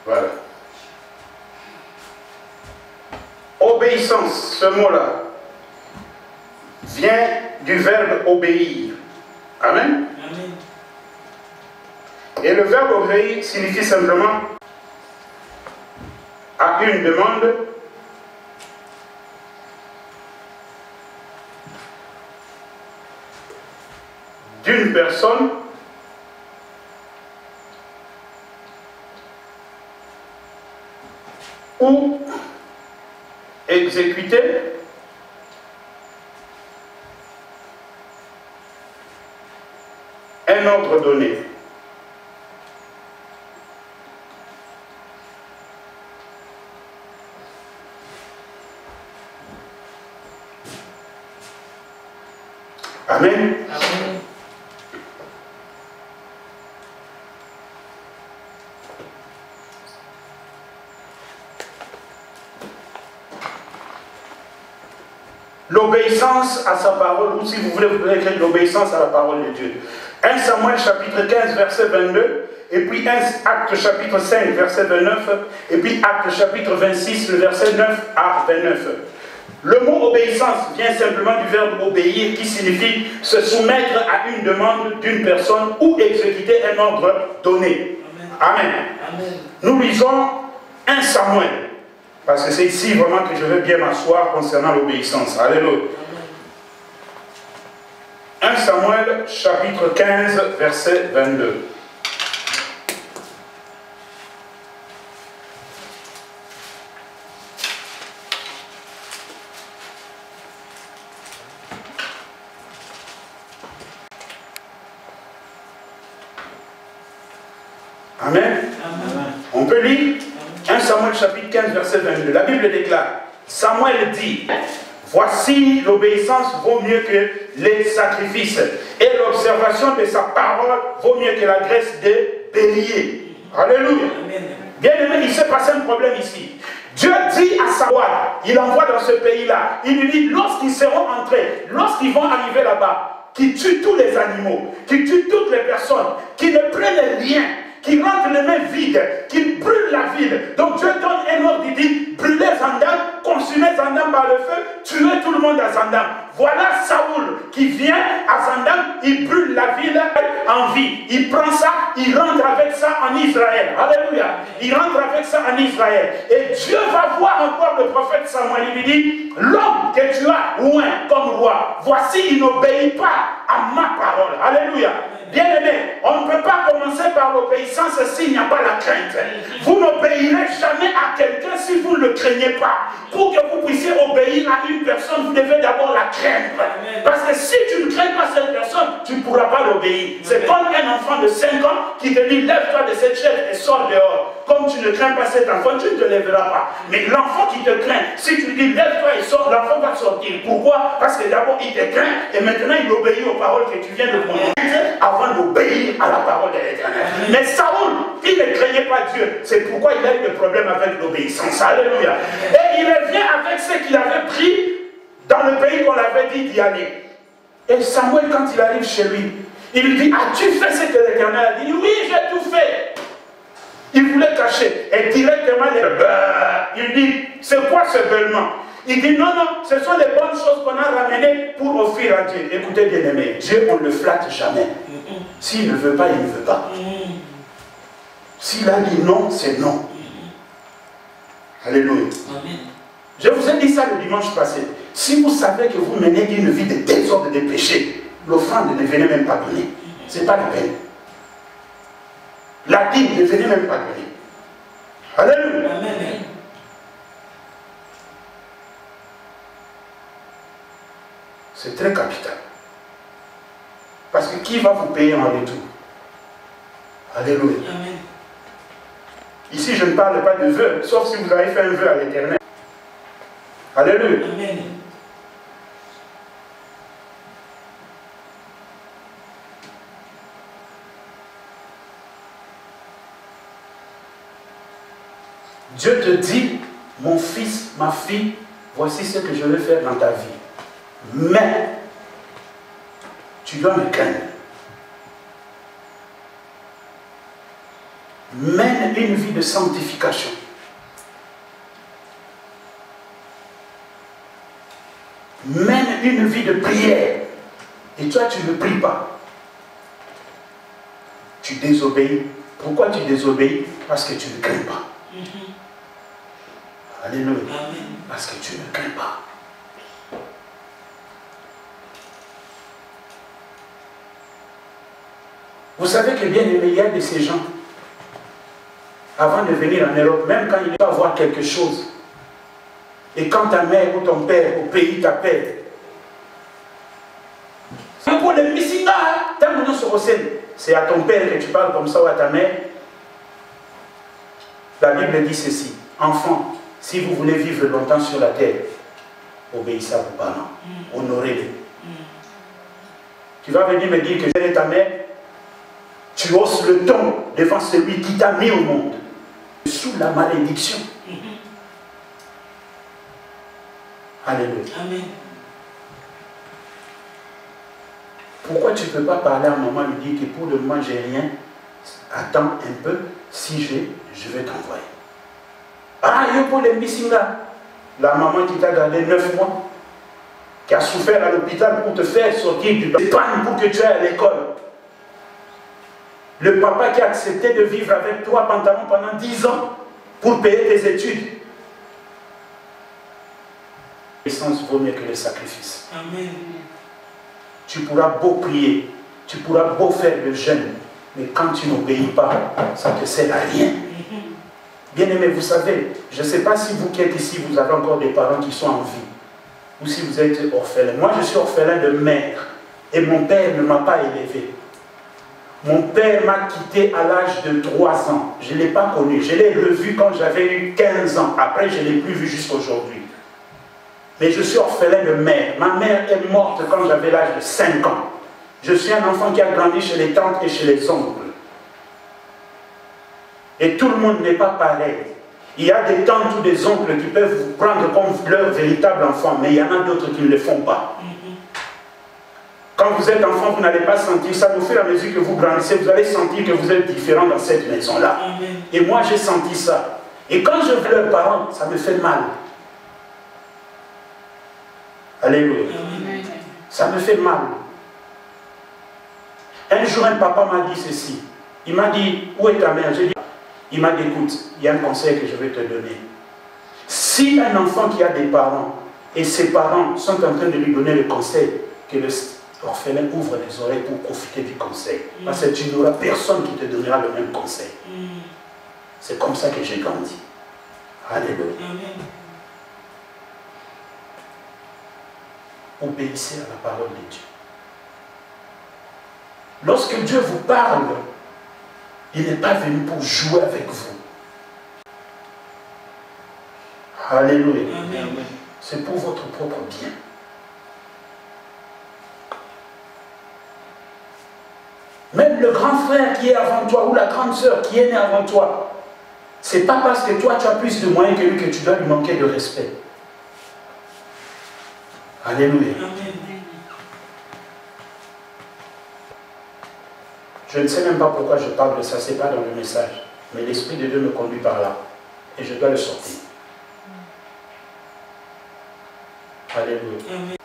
Voilà. Obéissance, ce mot-là, vient du verbe obéir. Amen. Amen. Et le verbe obéir signifie simplement à une demande d'une personne ou exécuter un ordre donné. Amen. Amen. L'obéissance à sa parole, ou si vous voulez, vous pouvez écrire l'obéissance à la parole de Dieu. 1 Samuel chapitre 15 verset 22, et puis 1 Acte chapitre 5 verset 29, et puis Acte chapitre 26 le verset 9 à 29. Le mot obéissance vient simplement du verbe obéir qui signifie se soumettre à une demande d'une personne ou exécuter un ordre donné. Amen. Amen. Nous lisons 1 Samuel, parce que c'est ici vraiment que je veux bien m'asseoir concernant l'obéissance. Alléluia. 1 Samuel chapitre 15 verset 22. Amen. Amen. On peut lire 1 Samuel chapitre 15 verset 22. La Bible déclare, Samuel dit, voici l'obéissance vaut mieux que les sacrifices et l'observation de sa parole vaut mieux que la graisse des béliers. Alléluia. Bien aimé, il s'est passé un problème ici. Dieu dit à Samuel, il envoie dans ce pays-là, il lui dit, lorsqu'ils seront entrés, lorsqu'ils vont arriver là-bas, qu'ils tuent tous les animaux, qu'ils tuent toutes les personnes, qu'ils ne prennent rien, qui rentrent les mains vides, qui brûlent la ville. Donc Dieu donne un ordre, il dit, brûlez Zandam, consumez Zandam par le feu, tuez tout le monde à Zandam. Voilà Saoul qui vient à Zandam, il brûle la ville en vie. Il prend ça, il rentre avec ça en Israël. Alléluia. Il rentre avec ça en Israël. Et Dieu va voir encore le prophète Samuel, il lui dit, l'homme que tu as loin comme roi, voici, il n'obéit pas à ma parole. Alléluia. Bien-aimé, on ne peut pas commencer par l'obéissance s'il n'y a pas la crainte. Vous n'obéirez jamais à quelqu'un si vous ne le craignez pas. Pour que vous puissiez obéir à une personne, vous devez d'abord la craindre. Parce que si tu ne crains pas cette personne, tu ne pourras pas l'obéir. C'est comme un enfant de 5 ans qui te dit, lève-toi de cette chaise et sors dehors. Comme tu ne crains pas cet enfant, tu ne te lèveras pas. Mais l'enfant qui te craint, si tu lui dis, lève-toi et sors, l'enfant va sortir. Pourquoi? Parce que d'abord, il te craint et maintenant, il obéit aux paroles que tu viens de prononcer avant d'obéir à la parole de l'Éternel. Mais Saoul, il ne craignait pas Dieu. C'est pourquoi il a eu des problèmes avec l'obéissance. Alléluia. Et il revient avec ce qu'il avait pris dans le pays qu'on avait dit d'y aller. Et Samuel, quand il arrive chez lui, il lui dit, as-tu fait ce que l'Éternel a dit? Oui, j'ai tout fait. Il voulait cacher. Et directement, il dit, c'est quoi ce bêlement? Il dit, non, non, ce sont les bonnes choses qu'on a ramenées pour offrir à Dieu. Écoutez, bien-aimé, Dieu, on ne le flatte jamais. S'il ne veut pas, il ne veut pas. S'il a dit non, c'est non. Alléluia. Je vous ai dit ça le dimanche passé. Si vous savez que vous menez une vie de désordre et de péché, l'offrande ne venez même pas donner. Ce n'est pas la peine. La dîme ne venez même pas donner. Alléluia. Amen. C'est très capital. Parce que qui va vous payer en retour? Alléluia. Amen. Ici, je ne parle pas de vœux, sauf si vous avez fait un vœu à l'Éternel. Alléluia. Amen. Dieu te dit, mon fils, ma fille, voici ce que je vais faire dans ta vie. Mais Tu dois me craindre. Mène une vie de sanctification. Mène une vie de prière. Et toi, tu ne pries pas. Tu désobéis. Pourquoi tu désobéis? Parce que tu ne crains pas. Alléluia. Parce que tu ne crains pas. Vous savez que bien aimé, il y a de ces gens, avant de venir en Europe, même quand il va avoir quelque chose, et quand ta mère ou ton père au pays t'appelle, c'est pour le missinga, c'est à ton père que tu parles comme ça ou à ta mère. La Bible dit ceci: enfants, si vous voulez vivre longtemps sur la terre, obéissez à vos parents, honorez-les. Tu vas venir me dire que je suis ta mère, tu hausses le ton devant celui qui t'a mis au monde, sous la malédiction. Alléluia. Amen. Pourquoi tu ne peux pas parler à maman, lui dire que pour le moment j'ai rien, attends un peu, si j'ai, je vais t'envoyer. Ah, il y a pour les missinga, la maman qui t'a gardé 9 mois, qui a souffert à l'hôpital pour te faire sortir du panne pour que tu ailles à l'école. Le papa qui a accepté de vivre avec toi pendant 10 ans pour payer tes études. L'essence vaut mieux que le sacrifice. Amen. Tu pourras beau prier, tu pourras beau faire le jeûne, mais quand tu n'obéis pas, ça ne te sert à rien. Bien-aimés, vous savez, je ne sais pas si vous qui êtes ici, vous avez encore des parents qui sont en vie, ou si vous êtes orphelin. Moi, je suis orphelin de mère, et mon père ne m'a pas élevé. Mon père m'a quitté à l'âge de 3 ans. Je ne l'ai pas connu. Je l'ai revu quand j'avais eu 15 ans. Après, je ne l'ai plus vu jusqu'à aujourd'hui. Mais je suis orphelin de mère. Ma mère est morte quand j'avais l'âge de 5 ans. Je suis un enfant qui a grandi chez les tantes et chez les oncles. Et tout le monde n'est pas pareil. Il y a des tantes ou des oncles qui peuvent vous prendre comme leur véritable enfant, mais il y en a d'autres qui ne le font pas. Quand vous êtes enfant, vous n'allez pas sentir ça. Au fur et à mesure que vous grandissez, vous allez sentir que vous êtes différent dans cette maison-là. Et moi, j'ai senti ça. Et quand je vois leurs parents, ça me fait mal. Alléluia. Amen. Ça me fait mal. Un jour, un papa m'a dit ceci. Il m'a dit, où est ta mère? J'ai dit, il m'a dit, écoute, il y a un conseil que je vais te donner. Si un enfant qui a des parents, et ses parents sont en train de lui donner le conseil, que l'orphelin ouvre les oreilles pour profiter du conseil. Parce que tu n'auras personne qui te donnera le même conseil. C'est comme ça que j'ai grandi. Alléluia. Amen. Obéissez à la parole de Dieu. Lorsque Dieu vous parle, il n'est pas venu pour jouer avec vous. Alléluia. C'est pour votre propre bien. Même le grand frère qui est avant toi ou la grande sœur qui est née avant toi, c'est pas parce que toi tu as plus de moyens que lui que tu dois lui manquer de respect. Alléluia. Amen. Je ne sais même pas pourquoi je parle de ça, ce n'est pas dans le message. Mais l'Esprit de Dieu me conduit par là. Et je dois le sortir. Alléluia. Amen.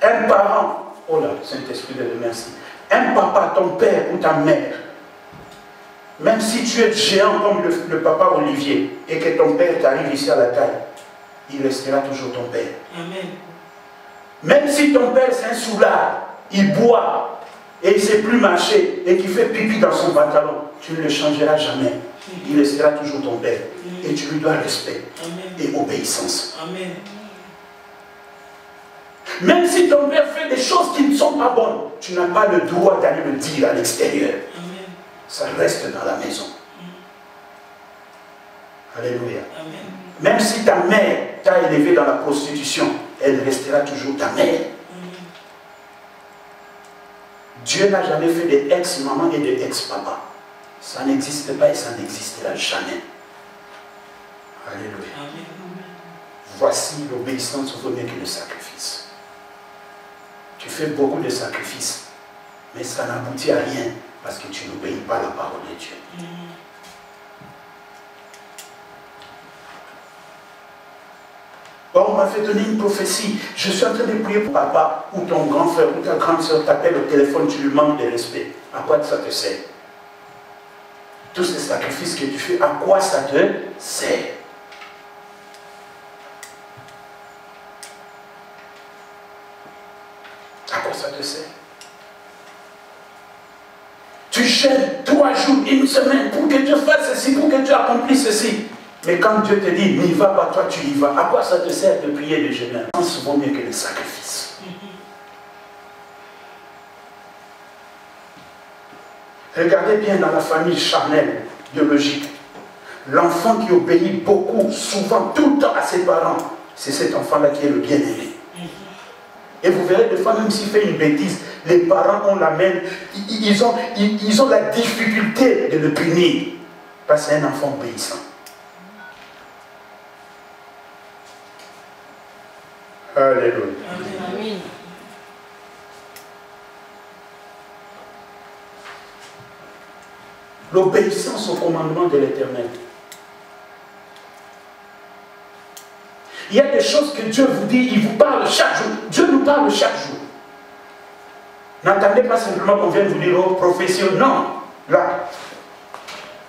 Un parent, oh là, Saint-Esprit de Dieu, merci. Un papa, ton père ou ta mère, même si tu es géant comme le papa Olivier et que ton père t'arrive ici à la taille, il restera toujours ton père. Amen. Même si ton père c'est un soulard, il boit et il ne sait plus marcher et qu'il fait pipi dans son pantalon, tu ne le changeras jamais. Il restera toujours ton père. Et tu lui dois respect et obéissance. Amen. Même si ton père fait des choses qui ne sont pas bonnes, tu n'as pas le droit d'aller le dire à l'extérieur. Ça reste dans la maison. Alléluia. Amen. Même si ta mère t'a élevé dans la prostitution, elle restera toujours ta mère. Dieu n'a jamais fait des ex-maman et des ex-papa. Ça n'existe pas et ça n'existera jamais. Alléluia. Amen. Voici l'obéissance vaut mieux que le sacrifice. Tu fais beaucoup de sacrifices, mais ça n'aboutit à rien parce que tu n'obéis pas à la parole de Dieu. On m'a fait donner une prophétie. Je suis en train de prier pour papa ou ton grand frère ou ta grande soeur t'appelle au téléphone, tu lui manques de respect. À quoi ça te sert? Tous ces sacrifices que tu fais, à quoi ça te sert? À quoi ça te sert? Tu gênes 3 jours, 1 semaine pour que Dieu fasse ceci, pour que Dieu accomplisse ceci. Mais quand Dieu te dit, n'y va pas, toi tu y vas. À quoi ça te sert de prier et de jeûner? C'est souvent mieux que les sacrifices. Regardez bien dans la famille charnelle, biologique. L'enfant qui obéit beaucoup, souvent, tout le temps à ses parents, c'est cet enfant-là qui est le bien-aimé. Et vous verrez, des fois, même s'il fait une bêtise, les parents ont la même, ils ont la difficulté de le punir. Parce que c'est un enfant obéissant. Alléluia. Amen. L'obéissance au commandement de l'Éternel. Il y a des choses que Dieu vous dit, il vous parle chaque jour. Dieu nous parle chaque jour. N'attendez pas simplement qu'on vienne vous dire, oh, prophétie. Non, là.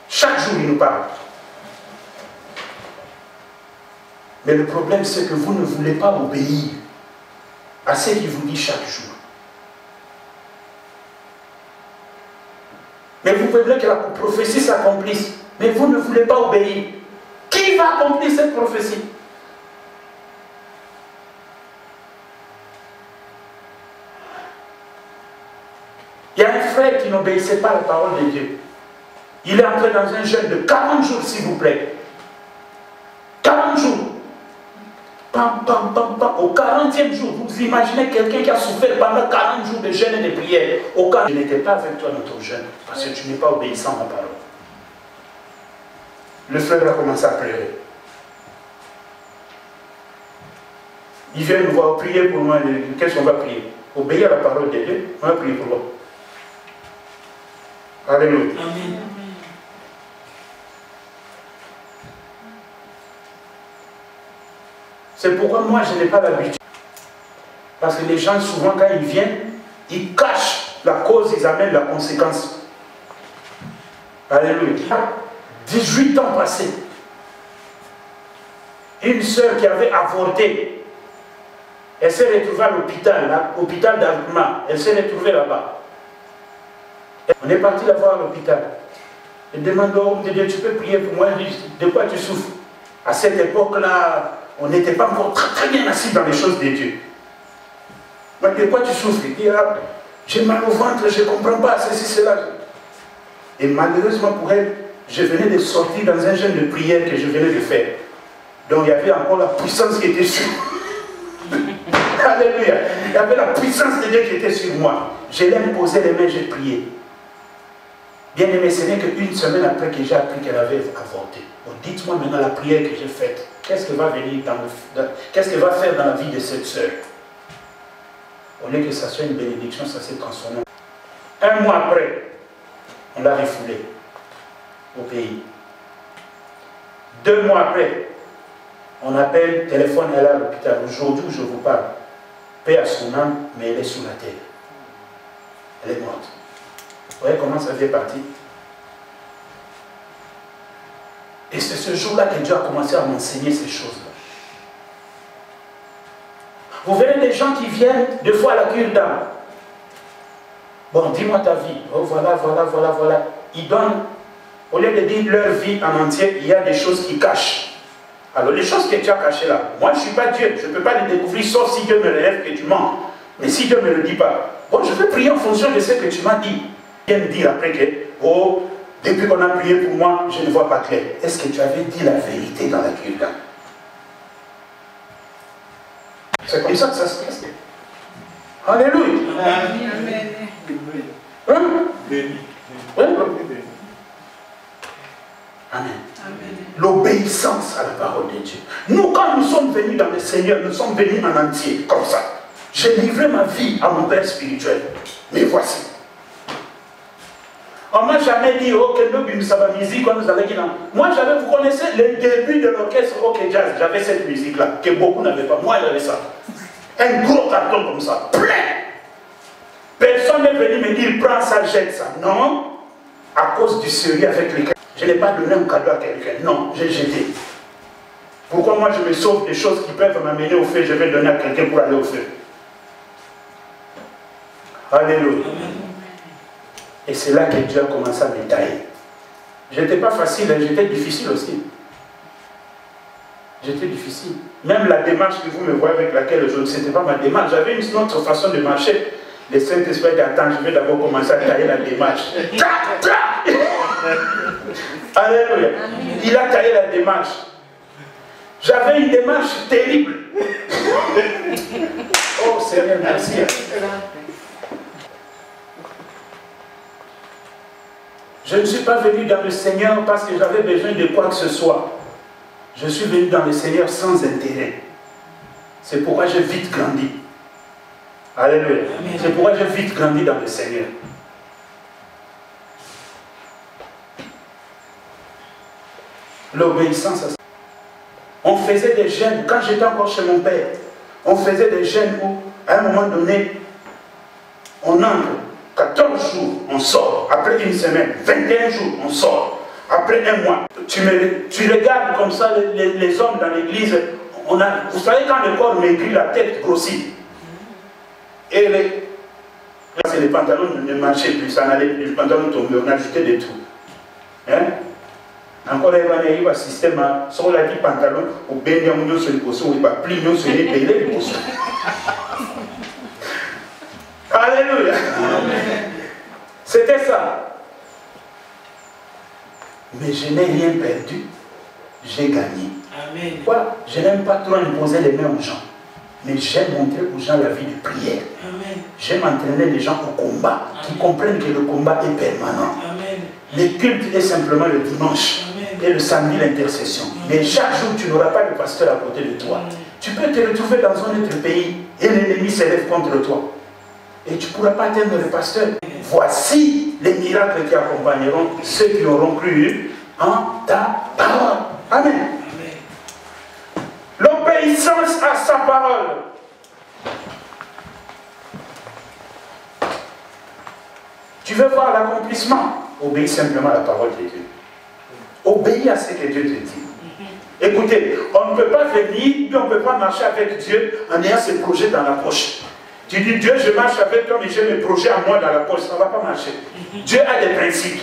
Chaque jour, il nous parle. Mais le problème, c'est que vous ne voulez pas obéir à ce qu'il vous dit chaque jour. Mais vous voulez que la prophétie s'accomplisse. Mais vous ne voulez pas obéir. Qui va accomplir cette prophétie? Il y a un frère qui n'obéissait pas à la parole de Dieu. Il est entré dans un jeûne de 40 jours, s'il vous plaît. 40 jours. Pam, pam, pam, pam. Au 40e jour, vous imaginez quelqu'un qui a souffert pendant 40 jours de jeûne et de prière. Au 40e, je n'étais pas avec toi dans ton jeûne, parce que tu n'es pas obéissant à ma parole. Le frère a commencé à pleurer. Il vient nous voir, prier pour moi. Qu'est-ce qu'on va prier? Obéir à la parole de Dieu. On va prier pour moi. Alléluia. Amen. C'est pourquoi moi je n'ai pas l'habitude. Parce que les gens souvent quand ils viennent, ils cachent la cause, ils amènent la conséquence. Alléluia. 18 ans passés. Une sœur qui avait avorté, elle s'est retrouvée à l'hôpital, l'hôpital d'Alkmaar. Elle s'est retrouvée là-bas. On est parti la voir à l'hôpital. Elle demande au homme de Dieu, tu peux prier pour moi? De quoi tu souffres? À cette époque-là, on n'était pas encore très bien assis dans les choses de Dieu. Mais de quoi tu souffres? Il dit, ah, j'ai mal au ventre, je ne comprends pas, ceci, cela. Et malheureusement pour elle, je venais de sortir dans un jeûne de prière que je venais de faire. Donc il y avait encore la puissance qui était sur moi. Alléluia. Il y avait la puissance de Dieu qui était sur moi. Je l'ai imposé les mains, j'ai prié. Bien aimé, ce n'est qu'une semaine après que j'ai appris qu'elle avait avorté. Bon, dites-moi maintenant la prière que j'ai faite. Qu'est-ce qu'elle va venir qu'est-ce qu'elle va faire dans la vie de cette sœur? Au lieu que ça soit une bénédiction, ça s'est transformé. 1 mois après, on l'a refoulée au pays. 2 mois après, on appelle, téléphone, elle est à l'hôpital. Aujourd'hui où je vous parle, paix à son âme, mais elle est sous la terre. Elle est morte. Vous voyez comment ça fait partie? Et c'est ce jour-là que Dieu a commencé à m'enseigner ces choses-là. Vous verrez des gens qui viennent deux fois à la cure d'âme. Bon, dis-moi ta vie. Oh, voilà, voilà, voilà, voilà. Ils donnent, au lieu de dire leur vie en entier, il y a des choses qu'ils cachent. Alors, les choses que tu as cachées là, moi je ne suis pas Dieu, je ne peux pas les découvrir, sauf si Dieu me relève que tu mens. Mais si Dieu ne me le dit pas, bon, je vais prier en fonction de ce que tu m'as dit. Viens me dire après que, oh, depuis qu'on a prié pour moi, je ne vois pas clair. Est-ce que tu avais dit la vérité dans la cure d'âme? C'est comme ça que ça se passe. Alléluia. Amen. Hein? Amen. L'obéissance à la parole de Dieu. Nous, quand nous sommes venus dans le Seigneur, nous sommes venus en entier, comme ça. J'ai livré ma vie à mon père spirituel. Mais voici. On ne m'a jamais dit, oh, que nous, musique, quand nous allons dire. Moi, vous connaissez le début de l'orchestre rock et jazz. J'avais cette musique-là, que beaucoup n'avaient pas. Moi, j'avais ça. Un gros carton comme ça, plein. Personne n'est venu me dire, prends ça, jette ça. Non, à cause du sérieux avec lequel je n'ai pas donné un cadeau à quelqu'un. Non, j'ai jeté. Pourquoi moi, je me sauve des choses qui peuvent m'amener au feu, je vais donner à quelqu'un pour aller au feu. Alléluia. Et c'est là que Dieu a commencé à me tailler. Je n'étais pas facile, j'étais difficile aussi. J'étais difficile. Même la démarche que vous me voyez avec laquelle je ne sais pas ma démarche. J'avais une autre façon de marcher. Le Saint-Esprit dit, attends, je vais d'abord commencer à tailler la démarche. Alléluia. Il a taillé la démarche. J'avais une démarche terrible. Oh Seigneur, merci. Je ne suis pas venu dans le Seigneur parce que j'avais besoin de quoi que ce soit. Je suis venu dans le Seigneur sans intérêt. C'est pourquoi j'ai vite grandi. Alléluia. C'est pourquoi j'ai vite grandi dans le Seigneur. L'obéissance à ça. On faisait des jeûnes, quand j'étais encore chez mon père, on faisait des jeûnes où, à un moment donné, on entre. 14 jours, on sort. Après une semaine, 21 jours, on sort. Après un mois, tu regardes comme ça les hommes dans l'église. Vous savez, quand le corps maigrit, la tête grossit. Et les pantalons ne marchaient plus, ça n'allait plus, les pantalons tombaient, on ajoutait des trous. Hein? Encore il y a un système, si on a dit pantalon, on baigne sur les poissons, on va plier sur les pays, les poissons. Alléluia. C'était ça. Mais je n'ai rien perdu. J'ai gagné. Amen. Quoi? Je n'aime pas trop imposer les mains aux gens. Mais j'aime montrer aux gens la vie de prière. J'aime entraîner les gens au combat. Qui comprennent que le combat est permanent. Amen. Le culte est simplement le dimanche. Amen. Et le samedi l'intercession. Mais chaque jour tu n'auras pas de pasteur à côté de toi. Amen. Tu peux te retrouver dans un autre pays et l'ennemi s'élève contre toi. Et tu ne pourras pas atteindre le pasteur. Voici les miracles qui accompagneront ceux qui auront cru en ta parole. Amen. L'obéissance à sa parole. Tu veux voir l'accomplissement? Obéis simplement à la parole de Dieu. Obéis à ce que Dieu te dit. Écoutez, on ne peut pas venir, puis on ne peut pas marcher avec Dieu en ayant ses projets dans la poche. Tu dis, Dieu, je marche avec toi, mais j'ai mes projets à moi dans la poche. Ça ne va pas marcher. Dieu a des principes.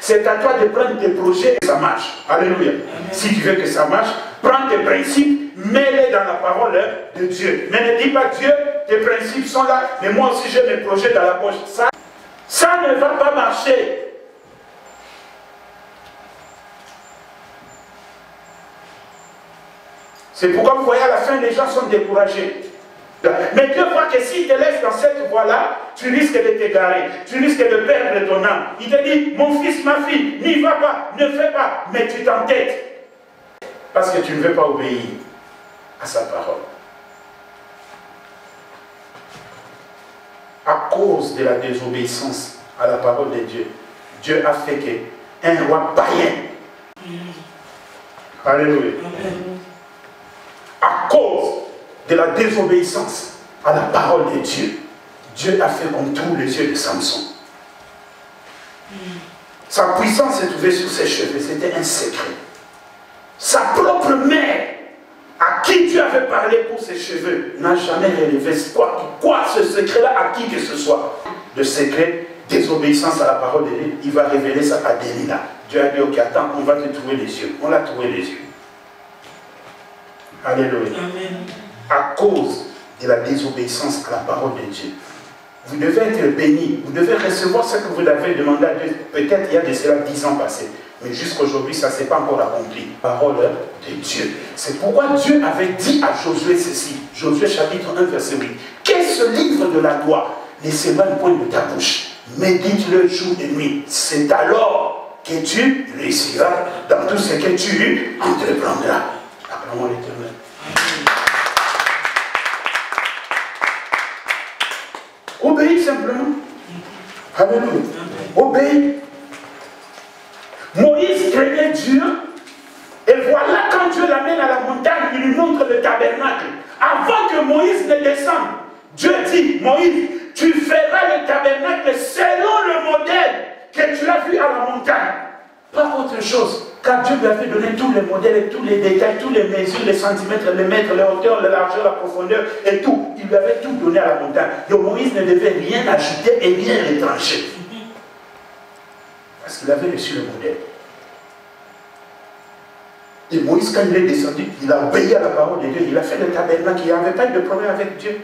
C'est à toi de prendre tes projets et ça marche. Alléluia. Amen. Si tu veux que ça marche, prends tes principes, mets-les dans la parole de Dieu. Mais ne dis pas, Dieu, tes principes sont là, mais moi aussi j'ai mes projets dans la poche. Ça ne va pas marcher. C'est pourquoi vous voyez à la fin, les gens sont découragés. Mais Dieu voit que s'il te laisse dans cette voie-là, tu risques de t'égarer, tu risques de perdre ton âme. Il te dit, mon fils, ma fille, n'y va pas, ne fais pas, mais tu t'entêtes. Parce que tu ne veux pas obéir à sa parole. À cause de la désobéissance à la parole de Dieu, Dieu a fait qu'un roi païen. Alléluia. À cause de la désobéissance à la parole de Dieu, Dieu a fait comme tous les yeux de Samson. Sa puissance s'est trouvée sur ses cheveux, c'était un secret. Sa propre mère, à qui Dieu avait parlé pour ses cheveux, n'a jamais révélé quoi ce secret-là à qui que ce soit. Le secret, désobéissance à la parole de Dieu, il va révéler ça à Delilah. Dieu a dit, ok, attends, on va te trouver les yeux. On l'a trouvé les yeux. Alléluia. Amen. À cause de la désobéissance à la parole de Dieu. Vous devez être béni, vous devez recevoir ce que vous avez demandé à Dieu. Peut-être il y a de cela 10 ans passés, mais jusqu'à aujourd'hui, ça ne s'est pas encore accompli. Parole de Dieu. C'est pourquoi Dieu avait dit à Josué ceci, Josué chapitre 1, verset 8. Qu'est-ce ce livre de la loi? Ne s'éloigne point de ta bouche. Médite-le jour et nuit. C'est alors que tu réussiras dans tout ce que tu entreprendras. Acclamons l'Éternel. Alléluia. Obéis. Moïse craignait Dieu. Et voilà, quand Dieu l'amène à la montagne, il lui montre le tabernacle. Avant que Moïse ne descende, Dieu dit, Moïse, tu feras le tabernacle selon le modèle que tu as vu à la montagne. Pas autre chose. Car Dieu lui avait donné tous les modèles, et tous les détails, tous les mesures, les centimètres, les mètres, les hauteurs, la largeur, la profondeur et tout. Il lui avait tout donné à la montagne. Donc Moïse ne devait rien ajouter et rien retrancher. Parce qu'il avait reçu le modèle. Et Moïse, quand il est descendu, il a obéi à la parole de Dieu. Il a fait le tabernacle. Il n'y avait pas eu de problème avec Dieu.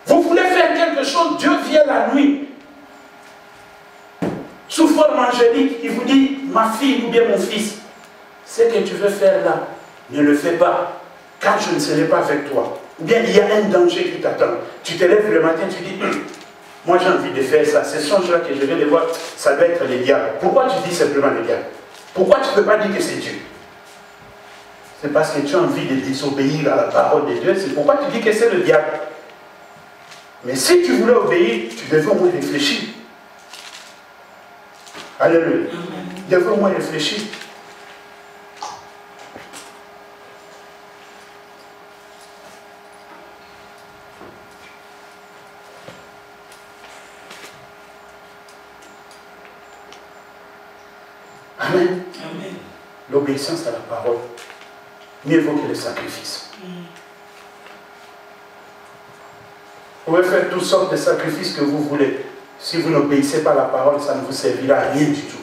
Vous voulez faire quelque chose, Dieu vient la nuit. Sous forme angélique, il vous dit, ma fille ou bien mon fils, ce que tu veux faire là, ne le fais pas, car je ne serai pas avec toi. Ou bien il y a un danger qui t'attend. Tu te lèves le matin, tu dis, moi j'ai envie de faire ça, ce songe-là que je viens de voir, ça doit être le diable. Pourquoi tu dis simplement le diable? Pourquoi tu ne peux pas dire que c'est Dieu? C'est parce que tu as envie de désobéir à la parole de Dieu, c'est pourquoi tu dis que c'est le diable. Mais si tu voulais obéir, tu devais au moins réfléchir. Alléluia. Tu devais au moins réfléchir. Amen. Amen. L'obéissance à la parole, mieux vaut que le sacrifice. Vous pouvez faire toutes sortes de sacrifices que vous voulez. Si vous n'obéissez pas à la parole, ça ne vous servira à rien du tout.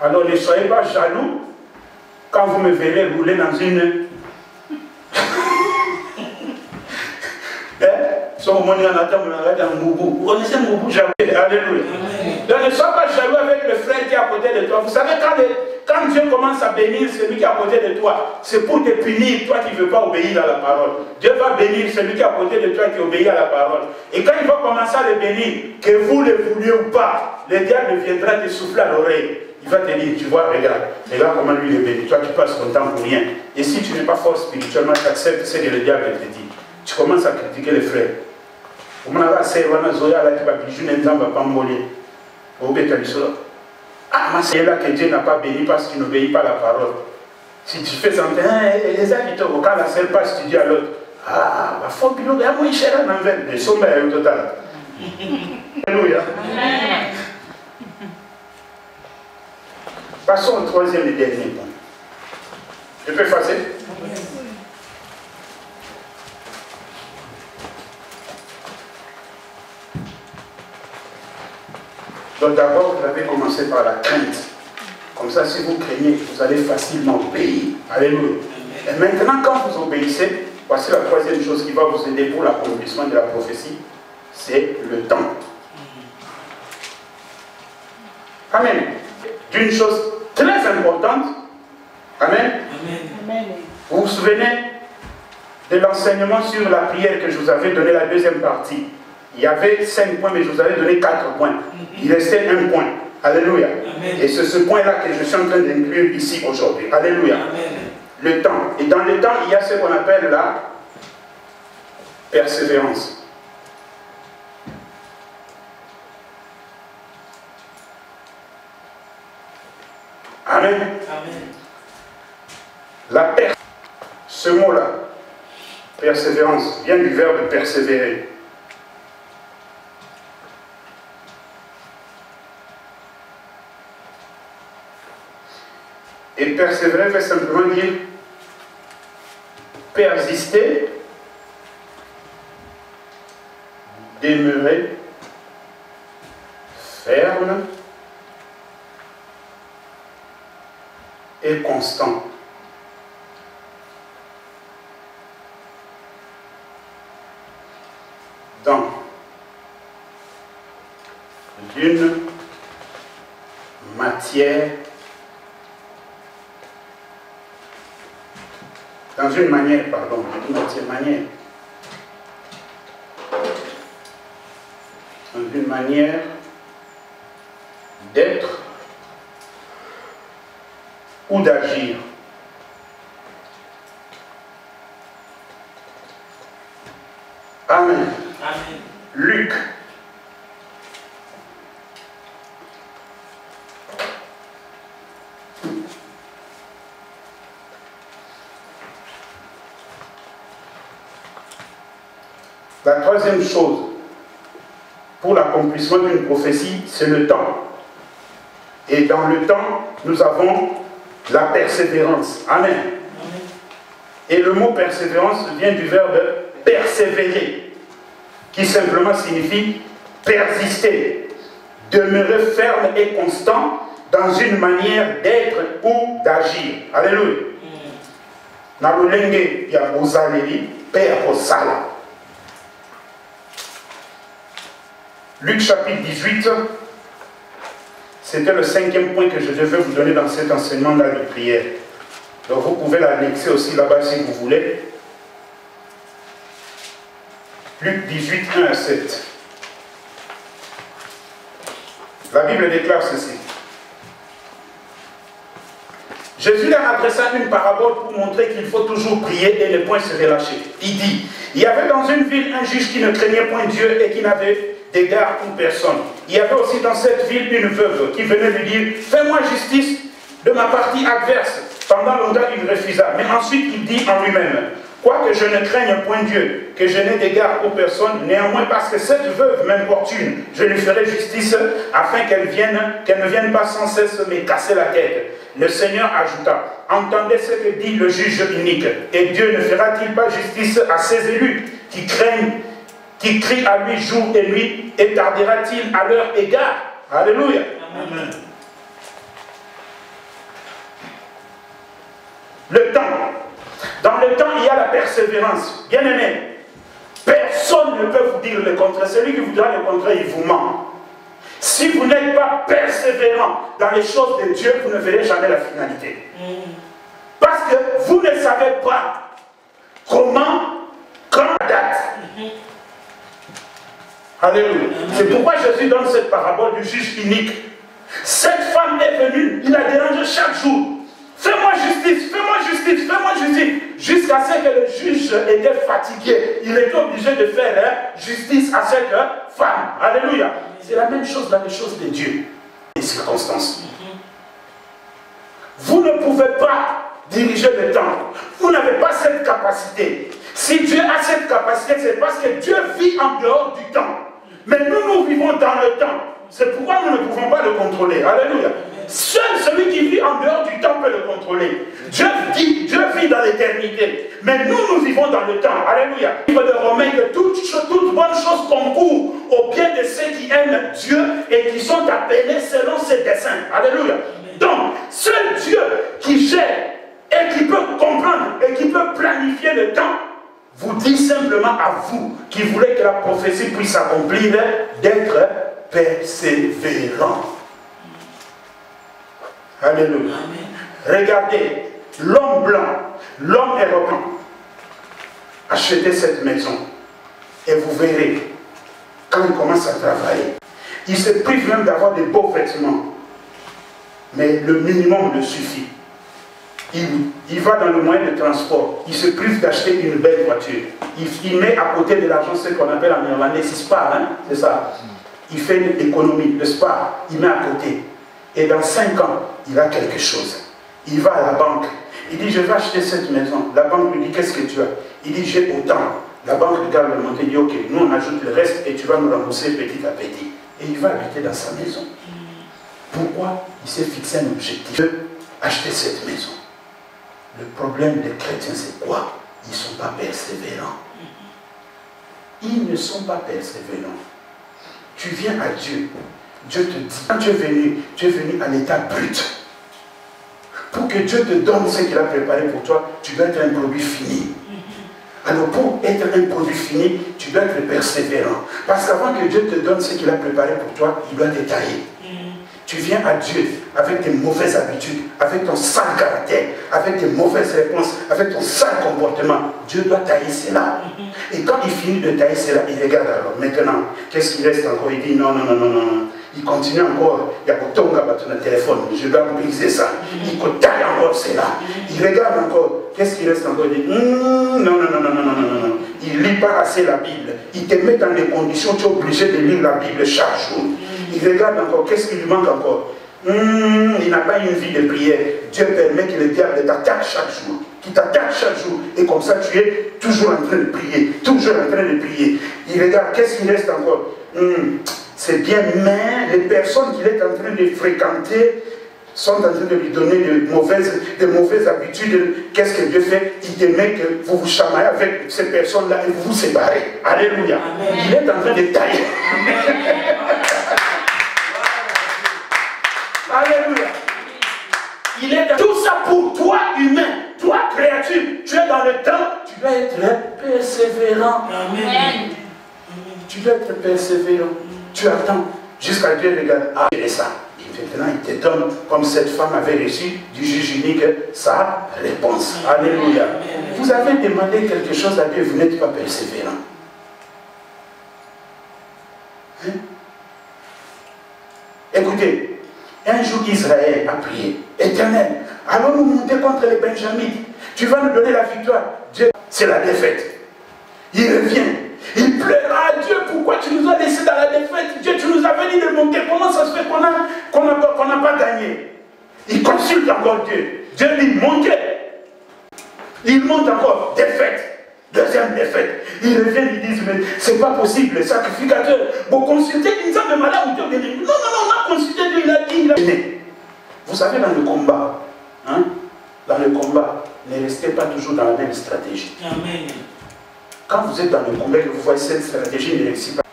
Alors ne soyez pas jaloux quand vous me verrez rouler dans une... Vous connaissez Moubou jamais? Alléluia. Donc ne sois pas jaloux avec le frère qui est à côté de toi. Vous savez, quand Dieu commence à bénir celui qui est à côté de toi, c'est pour te punir, toi qui ne veux pas obéir à la parole. Dieu va bénir celui qui est à côté de toi qui obéit à la parole. Et quand il va commencer à le bénir, que vous le vouliez ou pas, le diable viendra te souffler à l'oreille. Il va te dire, tu vois, regarde comment lui il est béni. Toi tu passes ton temps pour rien. Et si tu n'es pas fort spirituellement, tu acceptes ce que le diable te dit. Tu commences à critiquer les frères. Ah, mais c'est là que Dieu n'a pas béni parce qu'il n'obéit pas à la parole. Si tu fais ça, les habitants, quand la seule passe, tu dis à l'autre, ah, il faut que nous ayons une chair en envers. Mais son mère au total. Alléluia. Passons au troisième et dernier point. Je peux effacer? Donc d'abord, vous avez commencé par la crainte. Comme ça, si vous craignez, vous allez facilement obéir. Alléluia. Et maintenant, quand vous obéissez, voici la troisième chose qui va vous aider pour l'accomplissement de la prophétie, c'est le temps. Amen. D'une chose très importante. Amen. Amen. Vous vous souvenez de l'enseignement sur la prière que je vous avais donné, la deuxième partie. Il y avait 5 points, mais je vous avais donné 4 points. Il restait un point. Alléluia. Amen. Et c'est ce point-là que je suis en train d'inclure ici aujourd'hui. Alléluia. Amen. Le temps. Et dans le temps, il y a ce qu'on appelle la persévérance. Amen. Amen. Ce mot-là, persévérance, vient du verbe persévérer. Et persévérer veut simplement dire persister, demeurer, ferme et constant. Dans une matière, dans une manière d'être ou d'agir Amen. Amen. Luc. La troisième chose pour l'accomplissement d'une prophétie, c'est le temps. Et dans le temps, nous avons la persévérance. Amen. Amen. Et le mot persévérance vient du verbe persévérer, qui simplement signifie persister, demeurer ferme et constant dans une manière d'être ou d'agir. Alléluia. Nalolenge ya bozaleli père osala. Luc chapitre 18, c'était le 5e point que je devais vous donner dans cet enseignement-là de prière. Donc vous pouvez l'annexer aussi là-bas si vous voulez. Luc 18, 1 à 7. La Bible déclare ceci. Jésus leur adressa une parabole pour montrer qu'il faut toujours prier et ne point se relâcher. Il dit, il y avait dans une ville un juge qui ne craignait point Dieu et qui n'avait d'égard pour personne. Il y avait aussi dans cette ville une veuve qui venait lui dire, fais-moi justice de ma partie adverse. Pendant longtemps, il refusa. Mais ensuite, il dit en lui-même, quoique je ne craigne point Dieu, que je n'ai d'égard pour personne, néanmoins parce que cette veuve m'importune, je lui ferai justice afin qu'elle ne vienne pas sans cesse me casser la tête. Le Seigneur ajouta, entendez ce que dit le juge unique, et Dieu ne fera-t-il pas justice à ses élus qui crient à lui jour et nuit, et tardera-t-il à leur égard? Alléluia. Amen. Le temps. Dans le temps, il y a la persévérance. Bien aimé, personne ne peut vous dire le contraire. Celui qui vous dira le contraire, il vous ment. Si vous n'êtes pas persévérant dans les choses de Dieu, vous ne verrez jamais la finalité. Parce que vous ne savez pas comment, quand la date. Alléluia. C'est pourquoi Jésus donne cette parabole du juge unique. Cette femme est venue, il a dérangé chaque jour. Fais-moi justice, fais-moi justice, fais-moi justice. Jusqu'à ce que le juge était fatigué. Il était obligé de faire justice à cette femme. Alléluia. C'est la même chose dans les choses de Dieu. Les circonstances. Vous ne pouvez pas diriger le temps. Vous n'avez pas cette capacité. Si Dieu a cette capacité, c'est parce que Dieu vit en dehors du temps. Mais nous vivons dans le temps. C'est pourquoi nous ne pouvons pas le contrôler. Alléluia. Seul celui qui vit en dehors du temps peut le contrôler. Dieu vit dans l'éternité. Mais nous vivons dans le temps. Alléluia. Il livre de Romains que toute bonne chose concourt au bien de ceux qui aiment Dieu et qui sont appelés selon ses desseins. Alléluia. Donc, seul Dieu qui gère et qui peut comprendre et qui peut planifier le temps, vous dit simplement à vous qui voulez que la prophétie puisse s'accomplir d'être persévérant. Alléluia. Regardez, l'homme blanc, l'homme européen, achetez cette maison et vous verrez, quand il commence à travailler, il se prive même d'avoir des beaux vêtements, mais le minimum le suffit. Il va dans le moyen de transport, il se prive d'acheter une belle voiture. Il met à côté de l'argent ce qu'on appelle en néerlandais, c'est spar, hein? C'est ça. Il fait une économie, le spar, il met à côté. Et dans 5 ans, il a quelque chose. Il va à la banque, il dit, je vais acheter cette maison. La banque lui dit, qu'est-ce que tu as? Il dit, j'ai autant. La banque regarde le montant, il dit, ok, nous on ajoute le reste et tu vas nous rembourser petit à petit. Et il va habiter dans sa maison. Pourquoi? Il s'est fixé un objectif de acheter cette maison. Le problème des chrétiens, c'est quoi? Ils ne sont pas persévérants. Ils ne sont pas persévérants. Tu viens à Dieu. Dieu te dit, quand tu es venu à l'état brut. Pour que Dieu te donne ce qu'il a préparé pour toi, tu dois être un produit fini. Alors pour être un produit fini, tu dois être persévérant. Parce qu'avant que Dieu te donne ce qu'il a préparé pour toi, il doit te tailler. Tu viens à Dieu avec tes mauvaises habitudes, avec ton sale caractère, avec tes mauvaises réponses, avec ton sale comportement. Dieu doit tailler cela. Et quand il finit de tailler cela, il regarde alors, maintenant, qu'est-ce qu'il reste encore? Il dit non, non, non, non, non. Il continue encore, il y a Kotonga sur le téléphone, je dois briser ça. Il taille encore cela. Il regarde encore, qu'est-ce qu'il reste encore? Il dit non, non, non, non, non, non, non, non. Il lit pas assez la Bible. Il te met dans des conditions, tu es obligé de lire la Bible chaque jour. Il regarde encore, qu'est-ce qui lui manque encore? Il n'a pas une vie de prière. Dieu permet que le diable t'attaque chaque jour. Qu'il t'attaque chaque jour. Et comme ça, tu es toujours en train de prier. Toujours en train de prier. Il regarde, qu'est-ce qui reste encore? C'est bien, mais les personnes qu'il est en train de fréquenter sont en train de lui donner de mauvaises habitudes. Qu'est-ce que Dieu fait? Il te met que vous vous chamaillez avec ces personnes-là et vous vous séparez. Alléluia. Amen. Il est en train de tailler. Alléluia. Il est dans tout ça pour toi, humain, toi, créature. Tu es dans le temps, tu dois être persévérant. Amen. Tu dois être persévérant. Tu attends jusqu'à Dieu regarde. Ah, et ça. Maintenant, il te donne, comme cette femme avait reçu du juge unique, sa réponse. Alléluia. Vous avez demandé quelque chose à Dieu, vous n'êtes pas persévérant. Hein? Écoutez, un jour Israël a prié. Éternel, allons-nous monter contre les Benjamites? Tu vas nous donner la victoire. Dieu, c'est la défaite. Il revient. Il pleura à Dieu, pourquoi tu nous as laissés dans la défaite? Dieu, tu nous avais dit de monter, comment ça se fait qu'on n'a pas gagné? Il consulte encore Dieu. Dieu dit montez. Il monte encore, défaite. Deuxième défaite. Il revient, il dit, mais c'est pas possible, le sacrificateur. Vous consultez, il nous a demandé à Dieu. Non, on a consulté Dieu, il a dit, Vous savez, dans le combat, hein, ne restez pas toujours dans la même stratégie. Amen. Quand vous êtes dans le combat et que vous voyez cette stratégie ne réussit pas,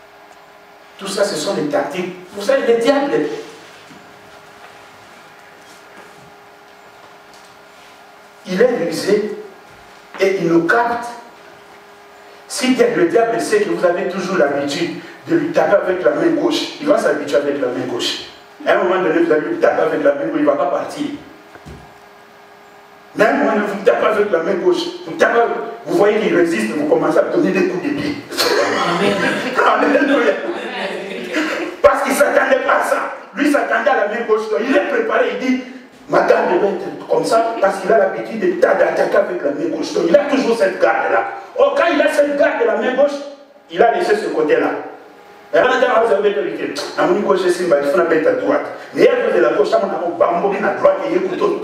tout ça, ce sont des tactiques. Vous savez, les diables, il est rusé et il nous capte. Si le diable sait que vous avez toujours l'habitude de lui taper avec la main gauche, il va s'habituer avec la main gauche. À un moment donné, vous allez lui taper avec la main gauche, il ne va pas partir. Mais à un moment donné, vous tapez avec la main gauche, vous voyez qu'il résiste, vous commencez à donner des coups de pied. Alléluia. Parce qu'il ne s'attendait pas à ça. Lui s'attendait à la main gauche. Il est préparé, il dit, ma garde devait être comme ça, parce qu'il a l'habitude d'attaquer avec la main gauche. Donc il a toujours cette garde-là. Or, quand il a cette garde de la main gauche, il a laissé ce côté-là. Mais quand vous avez dit, à mon gauche, c'est une bâtisse, on a mis à droite. Mais il y a de la gauche, on a mis à droite et il y a un couteau.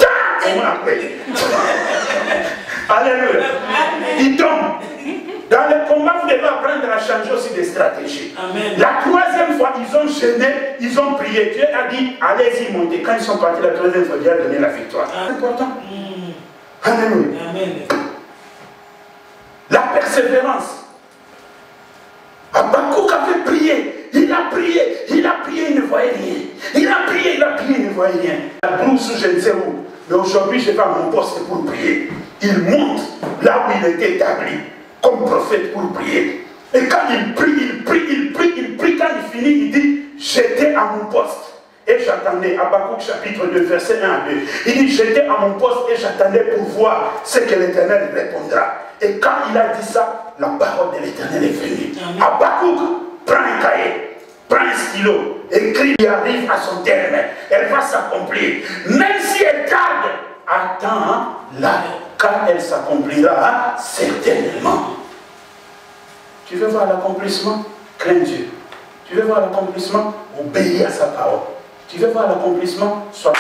Alléluia. Il tombe. Dans le combat, vous devez apprendre à changer aussi des stratégies. Amen. La troisième fois, ils ont gêné, ils ont prié. Dieu a dit, allez-y monter. Quand ils sont partis la troisième fois, Dieu a donné la victoire. C'est important. Alléluia. Amen. La persévérance. Habakkuk avait prié. Il a prié, il ne voyait rien. Il a prié, il ne voyait rien. La brousse, je ne sais où. Mais aujourd'hui, je vais à mon poste pour prier. Il monte là où il était établi, comme prophète pour prier. Et quand il prie, quand il finit, il dit, j'étais à mon poste. Et j'attendais, Habakkuk chapitre 2, verset 1 à 2. Il dit, j'étais à mon poste et j'attendais pour voir ce que l'Éternel répondra. Et quand il a dit ça, la parole de l'Éternel est venue. Habakkuk prend un cahier, prend un stylo, écrit, il arrive à son terme. Elle va s'accomplir. Même si elle tarde, attends-la, car elle s'accomplira certainement. Tu veux voir l'accomplissement? Crains Dieu. Tu veux voir l'accomplissement? Obéis à sa parole. Tu veux voir l'accomplissement? Sois